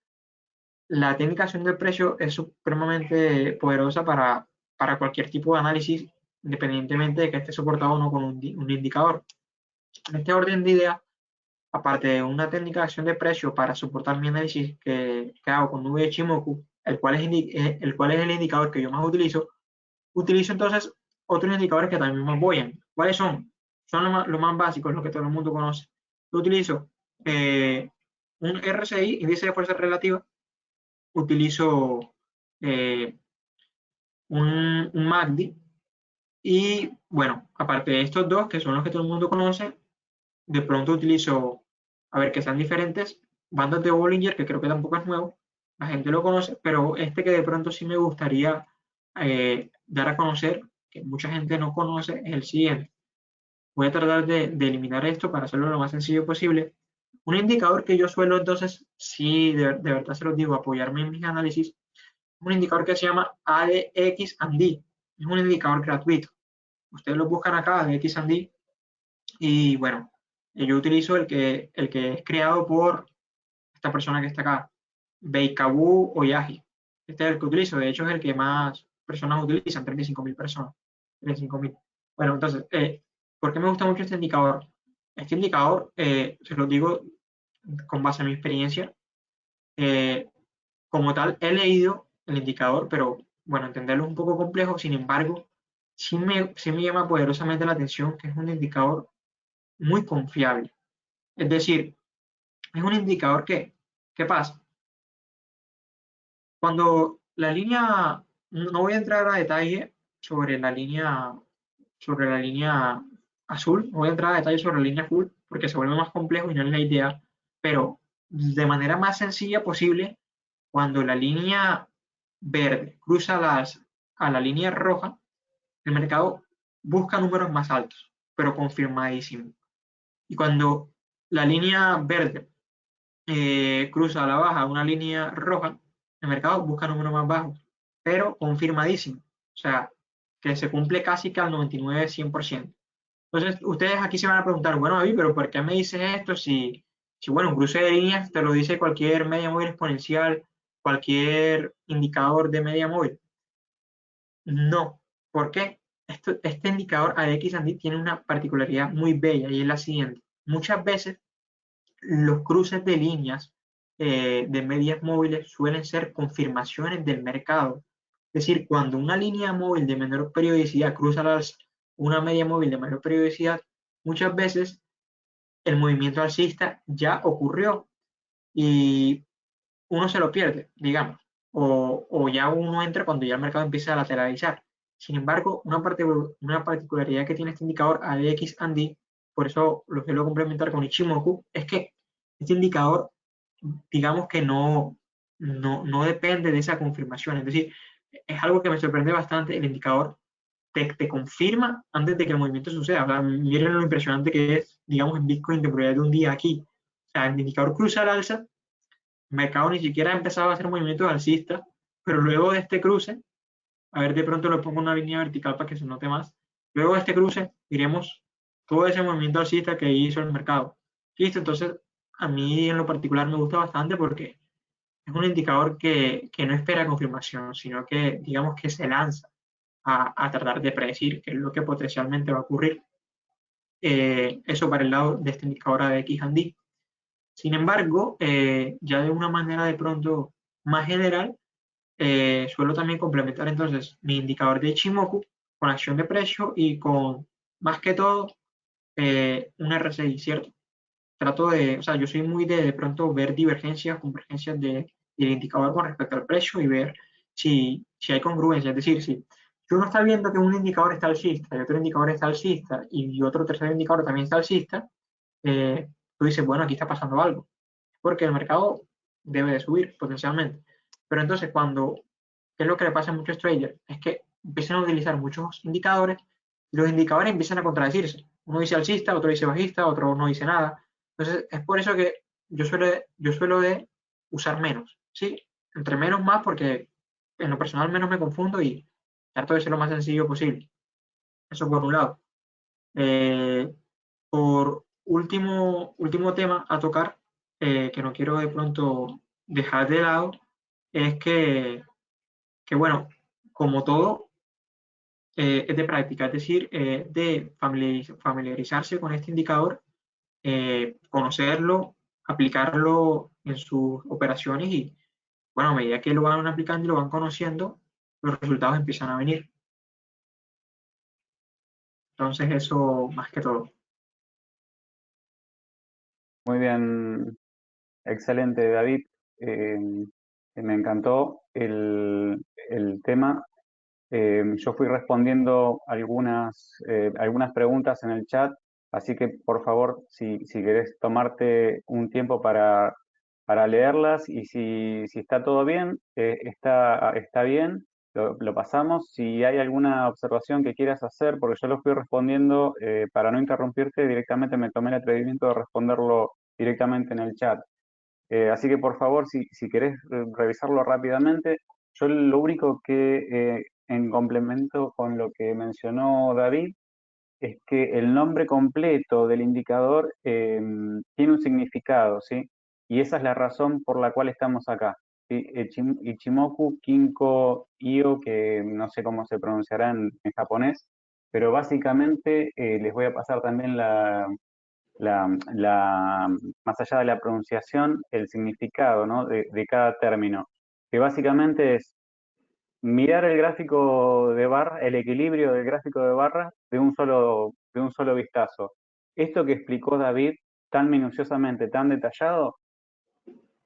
la técnica de acción de precio es supremamente poderosa para cualquier tipo de análisis, independientemente de que esté soportado o no con un indicador. En este orden de ideas, aparte de una técnica de acción de precio para soportar mi análisis que hago con Nube de Chimoku, el cual es el indicador que yo más utilizo entonces otros indicadores que también me apoyan. ¿Cuáles son? Son lo más básicos, lo que todo el mundo conoce. Yo utilizo un RSI, índice de fuerza relativa, utilizo eh, un MACD y bueno, aparte de estos dos, que son los que todo el mundo conoce, de pronto utilizo, a ver, que sean diferentes, bandas de Bollinger, que creo que tampoco es nuevo, la gente lo conoce, pero este que de pronto sí me gustaría dar a conocer, que mucha gente no conoce, es el siguiente. Voy a tratar de eliminar esto para hacerlo lo más sencillo posible. Un indicador que yo suelo entonces, sí, de verdad se los digo, apoyarme en mis análisis, es un indicador que se llama ADX&D. Es un indicador gratuito. Ustedes lo buscan acá, ADX&D, y bueno, yo utilizo el que es creado por esta persona que está acá, Beikabu Oyaji. Este es el que utilizo, de hecho es el que más personas utilizan, 35.000 personas. 35.000. Bueno, entonces, ¿por qué me gusta mucho este indicador? Este indicador, se los digo con base en mi experiencia, eh, como tal, he leído el indicador, pero bueno, entenderlo es un poco complejo, sin embargo, sí me llama poderosamente la atención que es un indicador muy confiable. Es decir, es un indicador que, ¿qué pasa? Cuando la línea, no voy a entrar a detalle sobre la línea azul, no voy a entrar a detalle sobre la línea azul porque se vuelve más complejo y no es la idea, pero de manera más sencilla posible, cuando la línea verde cruza a la línea roja, el mercado busca números más altos, pero confirmadísimo. Y cuando la línea verde cruza a la baja una línea roja, el mercado busca números más bajos, pero confirmadísimo. O sea, que se cumple casi que al 99-100%. Entonces, ustedes aquí se van a preguntar, bueno, David, pero ¿por qué me dices esto si bueno, un cruce de líneas te lo dice cualquier media móvil exponencial, cualquier indicador de media móvil? No. ¿Por qué? Este indicador ADX&D tiene una particularidad muy bella y es la siguiente. Muchas veces los cruces de líneas de medias móviles suelen ser confirmaciones del mercado. Es decir, cuando una línea móvil de menor periodicidad cruza una media móvil de mayor periodicidad, muchas veces el movimiento alcista ya ocurrió y uno se lo pierde, digamos, o ya uno entra cuando ya el mercado empieza a lateralizar. Sin embargo, una particularidad que tiene este indicador ADX Andy, por eso lo suelo complementar con Ichimoku, es que este indicador, digamos que no depende de esa confirmación. Es decir, es algo que me sorprende bastante. El indicador te confirma antes de que el movimiento suceda. O sea, miren lo impresionante que es, digamos, en Bitcoin de probabilidad de un día aquí. O sea, el indicador cruza al alza, el mercado ni siquiera ha empezado a hacer movimientos alcistas, pero luego de este cruce, a ver, de pronto le pongo una línea vertical para que se note más. Luego de este cruce, diremos todo ese movimiento alcista que hizo el mercado. ¿Listo? Entonces, a mí en lo particular me gusta bastante porque es un indicador que no espera confirmación, sino que digamos que se lanza a tratar de predecir qué es lo que potencialmente va a ocurrir. Eso para el lado de este indicador de X&D. Sin embargo, ya de una manera de pronto más general, suelo también complementar entonces mi indicador de Ichimoku con acción de precio y con, más que todo, un RSI, ¿cierto? Trato de, o sea, yo soy muy de pronto ver divergencias, convergencias del indicador con respecto al precio y ver si hay congruencia. Es decir, si uno está viendo que un indicador está alcista y otro indicador está alcista y otro tercer indicador también está alcista, tú dices, bueno, aquí está pasando algo, porque el mercado debe de subir potencialmente. Pero entonces ¿qué es lo que le pasa a muchos traders? Es que empiezan a utilizar muchos indicadores y los indicadores empiezan a contradecirse. Uno dice alcista, otro dice bajista, otro no dice nada. Entonces, es por eso que yo suelo de usar menos, ¿sí? Entre menos más porque en lo personal menos me confundo y trato de ser lo más sencillo posible. Eso por un lado. Eh, por último tema a tocar, que no quiero de pronto dejar de lado, es que bueno, como todo, es de práctica, es decir, de familiarizarse con este indicador, conocerlo, aplicarlo en sus operaciones y, bueno, a medida que lo van aplicando y lo van conociendo, los resultados empiezan a venir. Entonces, eso más que todo. Muy bien, excelente, David. Eh, Me encantó el tema. Yo fui respondiendo algunas preguntas en el chat, así que por favor, si querés tomarte un tiempo para leerlas y si está todo bien, está bien, lo pasamos. Si hay alguna observación que quieras hacer, porque yo lo fui respondiendo, para no interrumpirte, directamente me tomé el atrevimiento de responderlo directamente en el chat. Así que por favor, si querés revisarlo rápidamente, yo lo único que, en complemento con lo que mencionó David, es que el nombre completo del indicador tiene un significado, ¿sí? Y esa es la razón por la cual estamos acá, ¿sí? Ichimoku Kinko Io, que no sé cómo se pronunciará en japonés, pero básicamente les voy a pasar también más allá de la pronunciación, el significado, ¿no? de cada término, que básicamente es mirar el gráfico de barra, el equilibrio del gráfico de barras de un solo vistazo. Esto que explicó David tan minuciosamente, tan detallado,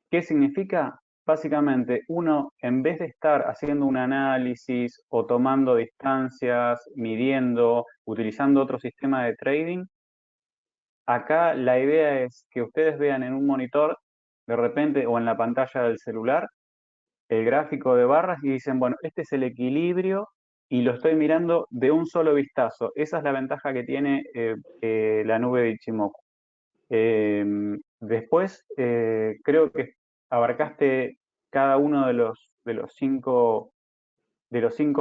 ¿qué significa? Básicamente, uno, en vez de estar haciendo un análisis o tomando distancias, midiendo, utilizando otro sistema de trading, acá la idea es que ustedes vean en un monitor, de repente, o en la pantalla del celular, el gráfico de barras y dicen, bueno, este es el equilibrio y lo estoy mirando de un solo vistazo. Esa es la ventaja que tiene la nube de Ichimoku. Eh, Después, creo que abarcaste cada uno de los cinco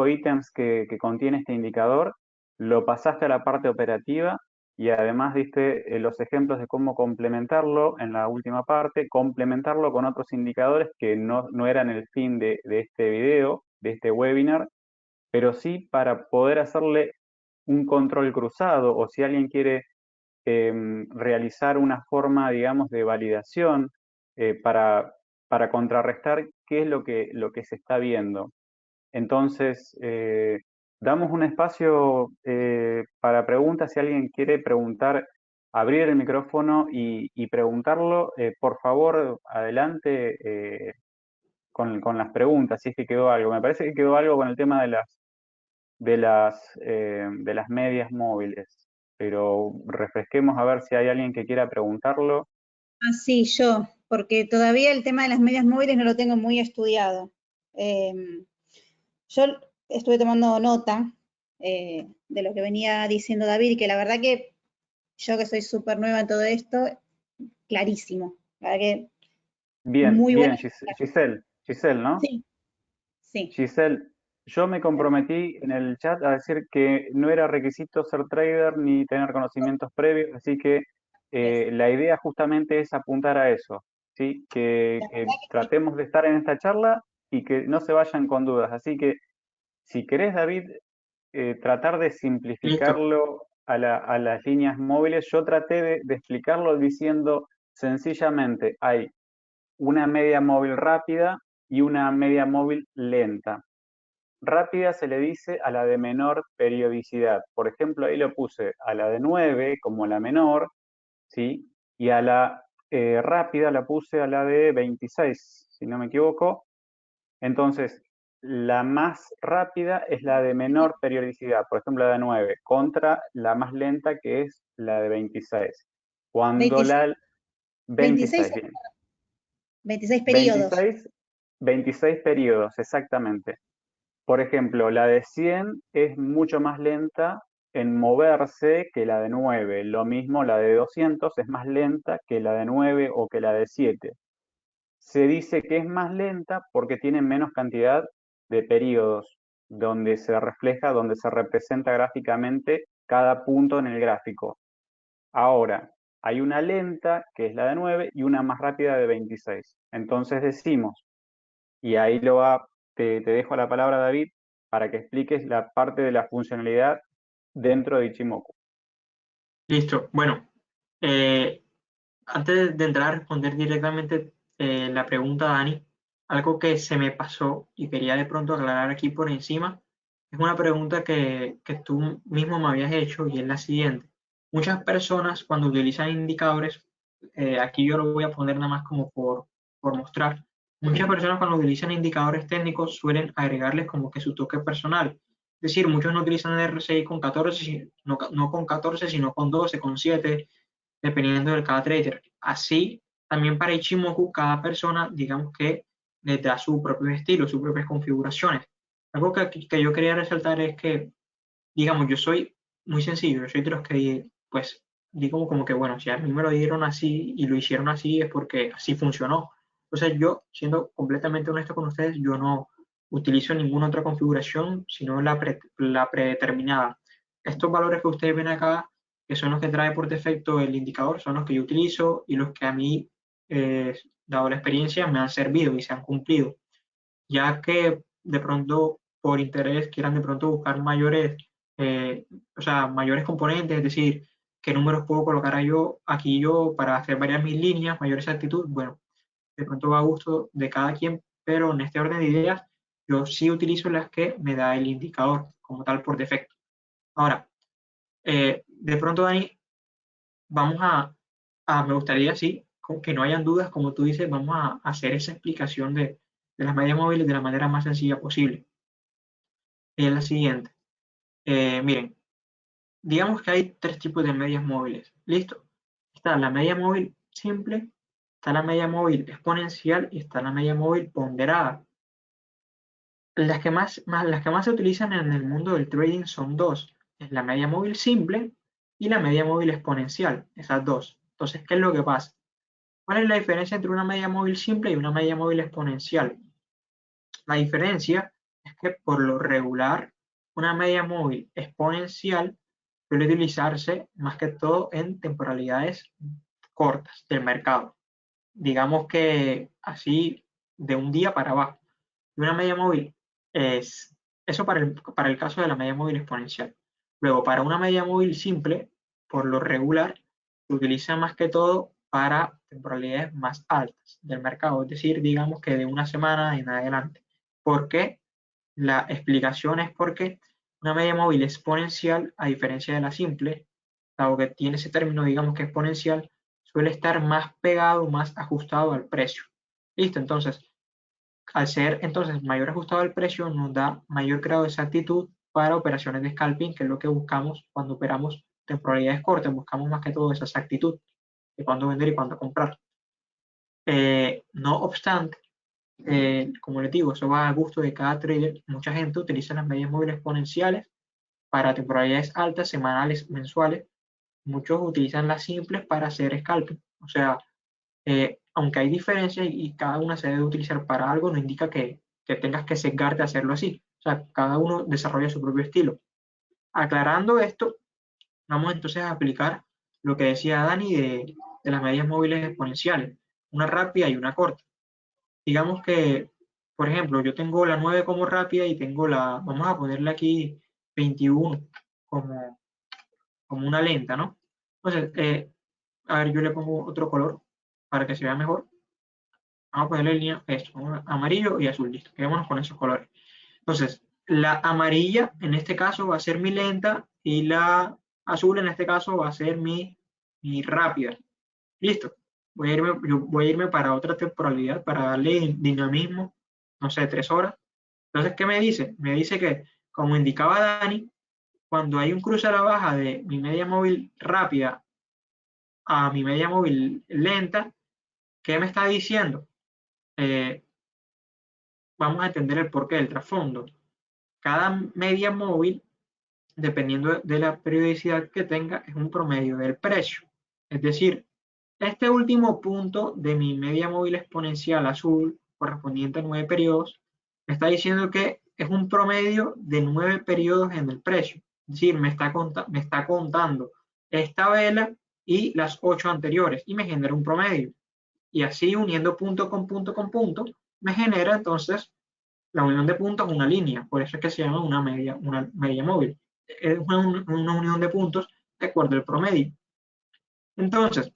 ítems que contiene este indicador, lo pasaste a la parte operativa y además diste los ejemplos de cómo complementarlo en la última parte, complementarlo con otros indicadores que no eran el fin de este video, de este webinar, pero sí para poder hacerle un control cruzado o si alguien quiere realizar una forma, digamos, de validación para contrarrestar qué es lo que se está viendo. Entonces, damos un espacio para preguntas. Si alguien quiere preguntar, abrir el micrófono y preguntarlo, por favor, adelante con las preguntas, si es que quedó algo. Me parece que quedó algo con el tema de las medias móviles, pero refresquemos a ver si hay alguien que quiera preguntarlo. Ah, sí, yo, porque todavía el tema de las medias móviles no lo tengo muy estudiado. Yo estuve tomando nota de lo que venía diciendo David, y que la verdad que yo que soy súper nueva en todo esto, clarísimo. La verdad que Bien, muy buena. bien, Giselle, ¿no? Sí, sí. Giselle, yo me comprometí en el chat a decir que no era requisito ser trader ni tener conocimientos previos, así que Es. la idea justamente es apuntar a eso, ¿sí? La Que verdad que sí. tratemos de estar en esta charla y que no se vayan con dudas. Así que si querés, David, tratar de Listo. simplificarlo a las líneas móviles, yo traté de explicarlo diciendo sencillamente, hay una media móvil rápida y una media móvil lenta. Rápida se le dice a la de menor periodicidad. Por ejemplo, ahí lo puse a la de 9 como la menor, ¿sí? Y a la rápida la puse a la de 26, si no me equivoco. Entonces, la más rápida es la de menor periodicidad, por ejemplo, la de 9, contra la más lenta que es la de 26. Cuando 26, la 26, 26, bien. 26 periodos. 26, 26 periodos, exactamente. Por ejemplo, la de 100 es mucho más lenta en moverse que la de 9. Lo mismo la de 200 es más lenta que la de 9 o que la de 7. Se dice que es más lenta porque tiene menos cantidad de periodos donde se refleja, donde se representa gráficamente cada punto en el gráfico. Ahora, hay una lenta que es la de 9 y una más rápida de 26. Entonces decimos, y ahí te dejo la palabra, David, para que expliques la parte de la funcionalidad dentro de Ichimoku. Listo. Bueno, eh, antes de entrar a responder directamente la pregunta, Dani, algo que se me pasó y quería de pronto aclarar aquí por encima, es una pregunta que tú mismo me habías hecho y es la siguiente. Muchas personas cuando utilizan indicadores, aquí yo lo voy a poner nada más como por mostrar, muchas personas cuando utilizan indicadores técnicos suelen agregarles como que su toque personal. Es decir, muchos no utilizan el RSI con 14, no con 14, sino con 12, con 7, dependiendo de cada trader. Así, también para Ichimoku, cada persona, digamos que le da su propio estilo, sus propias configuraciones. Algo que yo quería resaltar es que, digamos, yo soy muy sencillo, yo soy de los que, pues, digo como que, bueno, si a mí me lo dieron así y lo hicieron así es porque así funcionó. Entonces yo, siendo completamente honesto con ustedes, yo no utilizo ninguna otra configuración, sino la predeterminada. Estos valores que ustedes ven acá, que son los que trae por defecto el indicador, son los que yo utilizo y los que a mí, dado la experiencia, me han servido y se han cumplido, ya que de pronto por interés quieran de pronto buscar mayores, eh, o sea, mayores componentes, es decir, qué números puedo colocar aquí yo para hacer variar mis líneas, mayor exactitud, bueno, de pronto va a gusto de cada quien, pero en este orden de ideas yo sí utilizo las que me da el indicador como tal por defecto. Ahora, de pronto, Dani, vamos me gustaría, sí, que no hayan dudas, como tú dices, vamos a hacer esa explicación de las medias móviles de la manera más sencilla posible. Es la siguiente. Miren, digamos que hay tres tipos de medias móviles. ¿Listo? Está la media móvil simple, está la media móvil exponencial y está la media móvil ponderada. Las que más se utilizan en el mundo del trading son dos. Es la media móvil simple y la media móvil exponencial. Esas dos. Entonces, ¿qué es lo que pasa? ¿Cuál es la diferencia entre una media móvil simple y una media móvil exponencial? La diferencia es que por lo regular una media móvil exponencial suele utilizarse más que todo en temporalidades cortas del mercado. Digamos que así de un día para abajo. Y una media móvil es eso para el caso de la media móvil exponencial. Luego, para una media móvil simple, por lo regular, se utiliza más que todo para temporalidades más altas del mercado, es decir, digamos que de una semana en adelante. ¿Por qué? La explicación es porque una media móvil exponencial, a diferencia de la simple, dado que tiene ese término, digamos que exponencial, suele estar más pegado, más ajustado al precio. Listo, entonces, al ser entonces mayor ajustado al precio, nos da mayor grado de exactitud para operaciones de scalping, que es lo que buscamos cuando operamos temporalidades cortas. Buscamos más que todo esa exactitud de cuándo vender y cuándo comprar. No obstante, como les digo, eso va a gusto de cada trader. Mucha gente utiliza las medias móviles exponenciales para temporalidades altas, semanales, mensuales. Muchos utilizan las simples para hacer scalping. O sea, aunque hay diferencias y cada una se debe utilizar para algo, no indica que tengas que sesgarte a hacerlo así. O sea, cada uno desarrolla su propio estilo. Aclarando esto, vamos entonces a aplicar lo que decía Dani de las medias móviles exponenciales, una rápida y una corta. Digamos que, por ejemplo, yo tengo la 9 como rápida y tengo vamos a ponerle aquí 21 como, como una lenta, ¿no? Entonces, a ver, yo le pongo otro color para que se vea mejor. Vamos a ponerle línea, esto, amarillo y azul, listo. Quedémonos con esos colores. Entonces, la amarilla en este caso va a ser mi lenta y la azul en este caso va a ser mi rápida. Listo. Yo voy a irme para otra temporalidad para darle dinamismo, no sé, 3 horas. Entonces, ¿qué me dice? Me dice que, como indicaba Dani, cuando hay un cruce a la baja de mi media móvil rápida a mi media móvil lenta, ¿qué me está diciendo? Eh, Vamos a entender el porqué del trasfondo. Cada media móvil, dependiendo de la periodicidad que tenga, es un promedio del precio. Es decir, este último punto de mi media móvil exponencial azul, correspondiente a 9 periodos, me está diciendo que es un promedio de 9 periodos en el precio. Es decir, me está contando esta vela y las 8 anteriores y me genera un promedio. Y así uniendo punto con punto con punto, me genera entonces la unión de puntos una línea. Por eso es que se llama una media móvil. Es una unión de puntos de acuerdo al promedio. Entonces,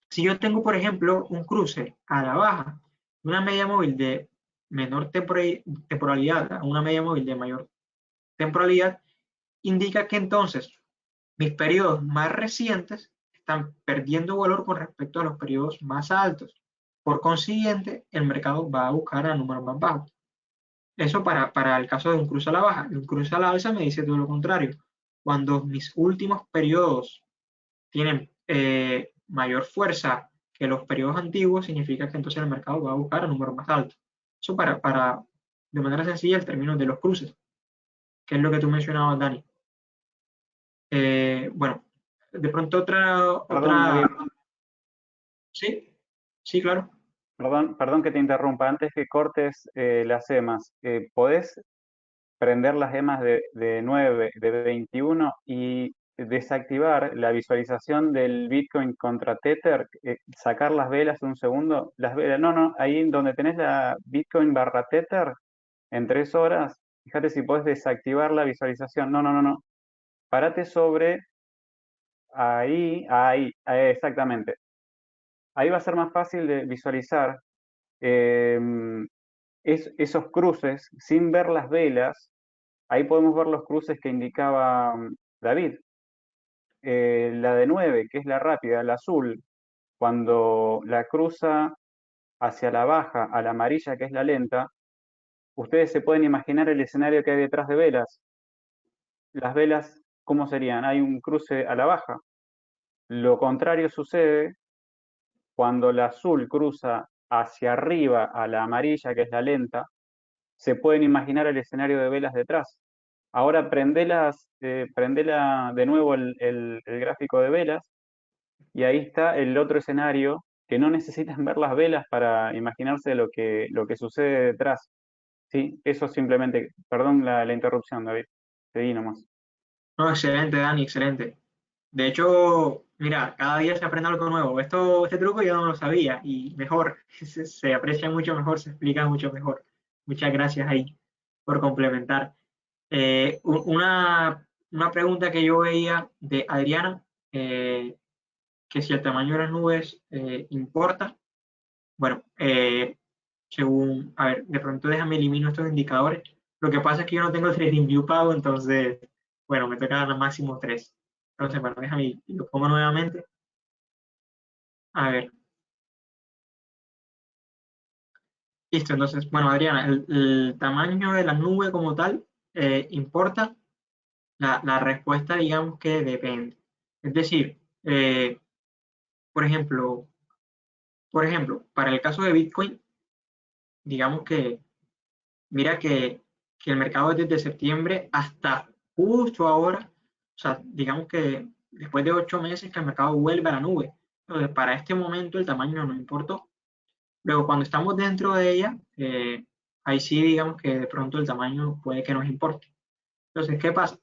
si yo tengo, por ejemplo, un cruce a la baja, una media móvil de menor temporalidad a una media móvil de mayor temporalidad, indica que entonces mis periodos más recientes están perdiendo valor con respecto a los periodos más altos. Por consiguiente, el mercado va a buscar a números más bajos. Eso para el caso de un cruce a la baja. Un cruce a la alza me dice todo lo contrario. Cuando mis últimos periodos tienen mayor fuerza que los periodos antiguos, significa que entonces el mercado va a buscar a números más altos. Eso de manera sencilla, el término de los cruces, que es lo que tú mencionabas, Dani. Bueno, de pronto Perdón, David, Sí, sí, claro. perdón que te interrumpa. Antes que cortes las EMAs, ¿podés prender las EMAs de 9, de 21 y desactivar la visualización del Bitcoin contra Tether? Sacar las velas un segundo. Las velas, no, ahí donde tenés la Bitcoin barra Tether, en 3 horas, fíjate si podés desactivar la visualización. No. Parate sobre ahí, exactamente. Ahí va a ser más fácil de visualizar eh, esos cruces sin ver las velas. Ahí podemos ver los cruces que indicaba David. La de 9, que es la rápida, la azul, cuando la cruza hacia la baja, a la amarilla, que es la lenta, ustedes se pueden imaginar el escenario que hay detrás de velas. Las velas, ¿cómo serían? Hay un cruce a la baja. Lo contrario sucede cuando la azul cruza hacia arriba a la amarilla, que es la lenta. Se pueden imaginar el escenario de velas detrás. Ahora prendela de nuevo el gráfico de velas y ahí está el otro escenario que no necesitan ver las velas para imaginarse lo que sucede detrás. Sí, eso simplemente, perdón la interrupción, David. Seguí nomás. No, excelente, Dani, excelente. De hecho, mira, cada día se aprende algo nuevo. Este truco yo no lo sabía y mejor, se aprecia mucho mejor, se explica mucho mejor. Muchas gracias ahí por complementar. Una pregunta que yo veía de Adriana, que si el tamaño de las nubes importa. Bueno, según, a ver, de pronto déjame elimino estos indicadores Lo que pasa es que yo no tengo TradingView pago, entonces, bueno, me toca dar máximo 3. Entonces, bueno, déjame, lo pongo nuevamente. A ver. Listo, entonces, bueno, Adriana, el tamaño de la nube como tal importa. La respuesta, digamos que depende. Es decir, por ejemplo, para el caso de Bitcoin, digamos que, mira que el mercado desde septiembre hasta justo ahora, o sea, digamos que después de 8 meses que el mercado vuelve a la nube. Entonces, para este momento el tamaño no importó. Luego, cuando estamos dentro de ella, ahí sí digamos que de pronto el tamaño puede que nos importe. Entonces, ¿qué pasa?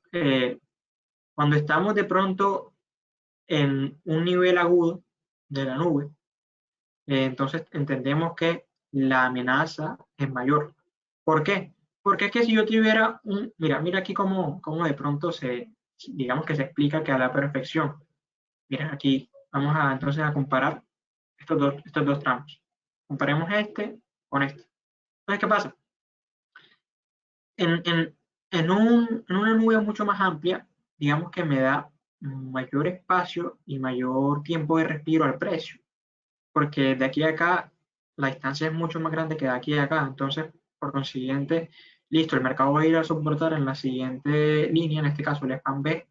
Cuando estamos de pronto en un nivel agudo de la nube, entonces entendemos que la amenaza es mayor. ¿Por qué? Porque es que si yo tuviera mira aquí cómo de pronto digamos que se explica que a la perfección. Mira, aquí vamos a entonces a comparar estos dos tramos. Comparemos este con este. Entonces, ¿qué pasa? En, en, en una nube mucho más amplia, digamos que me da mayor espacio y mayor tiempo de respiro al precio, porque de aquí a acá la distancia es mucho más grande que de aquí a acá. Entonces, por consiguiente, listo, el mercado va a ir a soportar en la siguiente línea, en este caso el span B,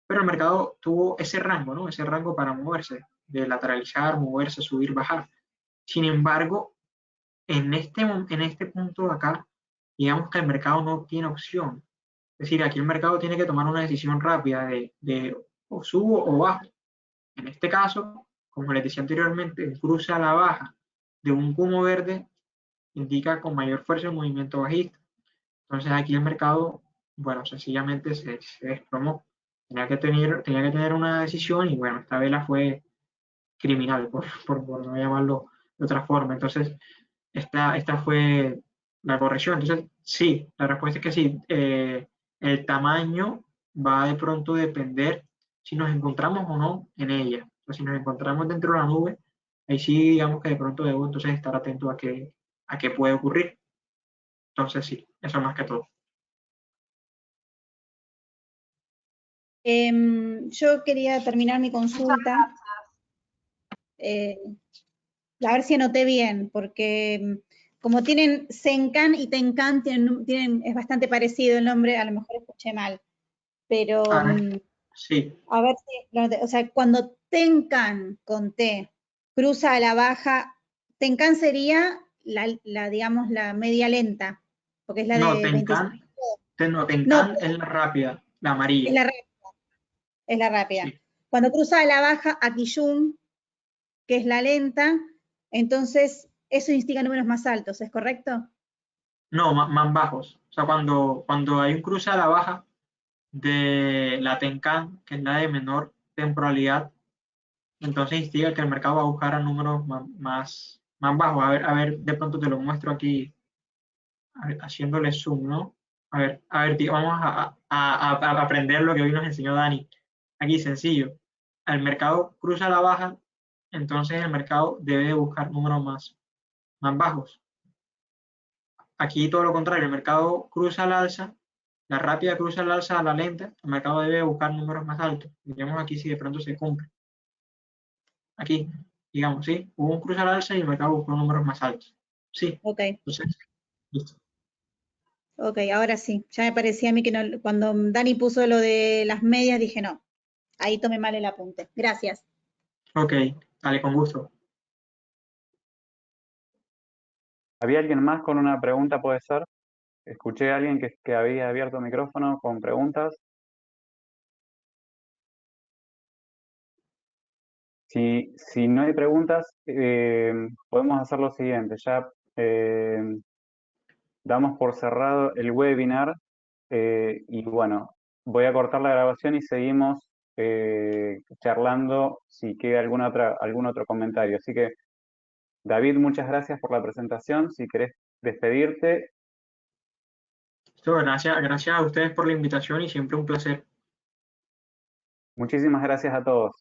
pero el mercado tuvo ese rango, ¿no? Ese rango para moverse, de lateralizar, moverse, subir, bajar. Sin embargo, en este punto de acá, digamos que el mercado no tiene opción. Es decir, aquí el mercado tiene que tomar una decisión rápida de o subo o bajo. En este caso, como les decía anteriormente, el cruce a la baja de un humo verde indica con mayor fuerza el movimiento bajista. Entonces aquí el mercado, bueno, sencillamente se desplomó. Tenía que tener una decisión y bueno, esta vela fue criminal, por no llamarlo de otra forma. Entonces, esta fue la corrección. Entonces, sí, la respuesta es que sí. El tamaño va de pronto a depender si nos encontramos o no en ella. O si nos encontramos dentro de la nube, ahí sí digamos que de pronto debo entonces estar atento a qué puede ocurrir. Entonces, sí, eso más que todo. Yo quería terminar mi consulta, a ver si anoté bien, porque como tienen Senkan y Tenkan, es bastante parecido el nombre, a lo mejor escuché mal, pero Ah, sí, a ver si, o sea, cuando Tenkan con T cruza a la baja, Tenkan sería digamos, la media lenta, porque es la no, de 25. No, No, Tenkan es la rápida, la es amarilla. la, es la rápida. Sí. Cuando cruza a la baja, a Kijun, que es la lenta, entonces eso instiga números más altos, ¿es correcto? No, más bajos. O sea, cuando hay un cruce a la baja de la Tenkan, que es la de menor temporalidad, entonces instiga que el mercado va a buscar a números más bajos. A ver, de pronto te lo muestro aquí, haciéndole zoom, ¿no? A ver, tío, vamos a aprender lo que hoy nos enseñó Dani. Aquí, sencillo. El mercado cruza a la baja, entonces el mercado debe de buscar números más bajos. Aquí todo lo contrario, el mercado cruza al alza, la rápida cruza al alza a la lenta, el mercado debe buscar números más altos. Miremos aquí si de pronto se cumple. Aquí, digamos, ¿sí? Hubo un cruce al alza y el mercado buscó números más altos. Sí, Ok, entonces, listo. ok, ahora sí. Ya me parecía a mí que no, cuando Dani puso lo de las medias dije no, ahí tomé mal el apunte. Gracias. Ok, dale, con gusto. ¿Había alguien más con una pregunta, puede ser? Escuché a alguien que había abierto micrófono con preguntas. Si no hay preguntas, podemos hacer lo siguiente. Ya damos por cerrado el webinar y bueno, voy a cortar la grabación y seguimos charlando si queda algún otro comentario. Así que, David, muchas gracias por la presentación. Si querés despedirte, Listo, gracias a ustedes por la invitación y siempre un placer. muchísimas gracias a todos.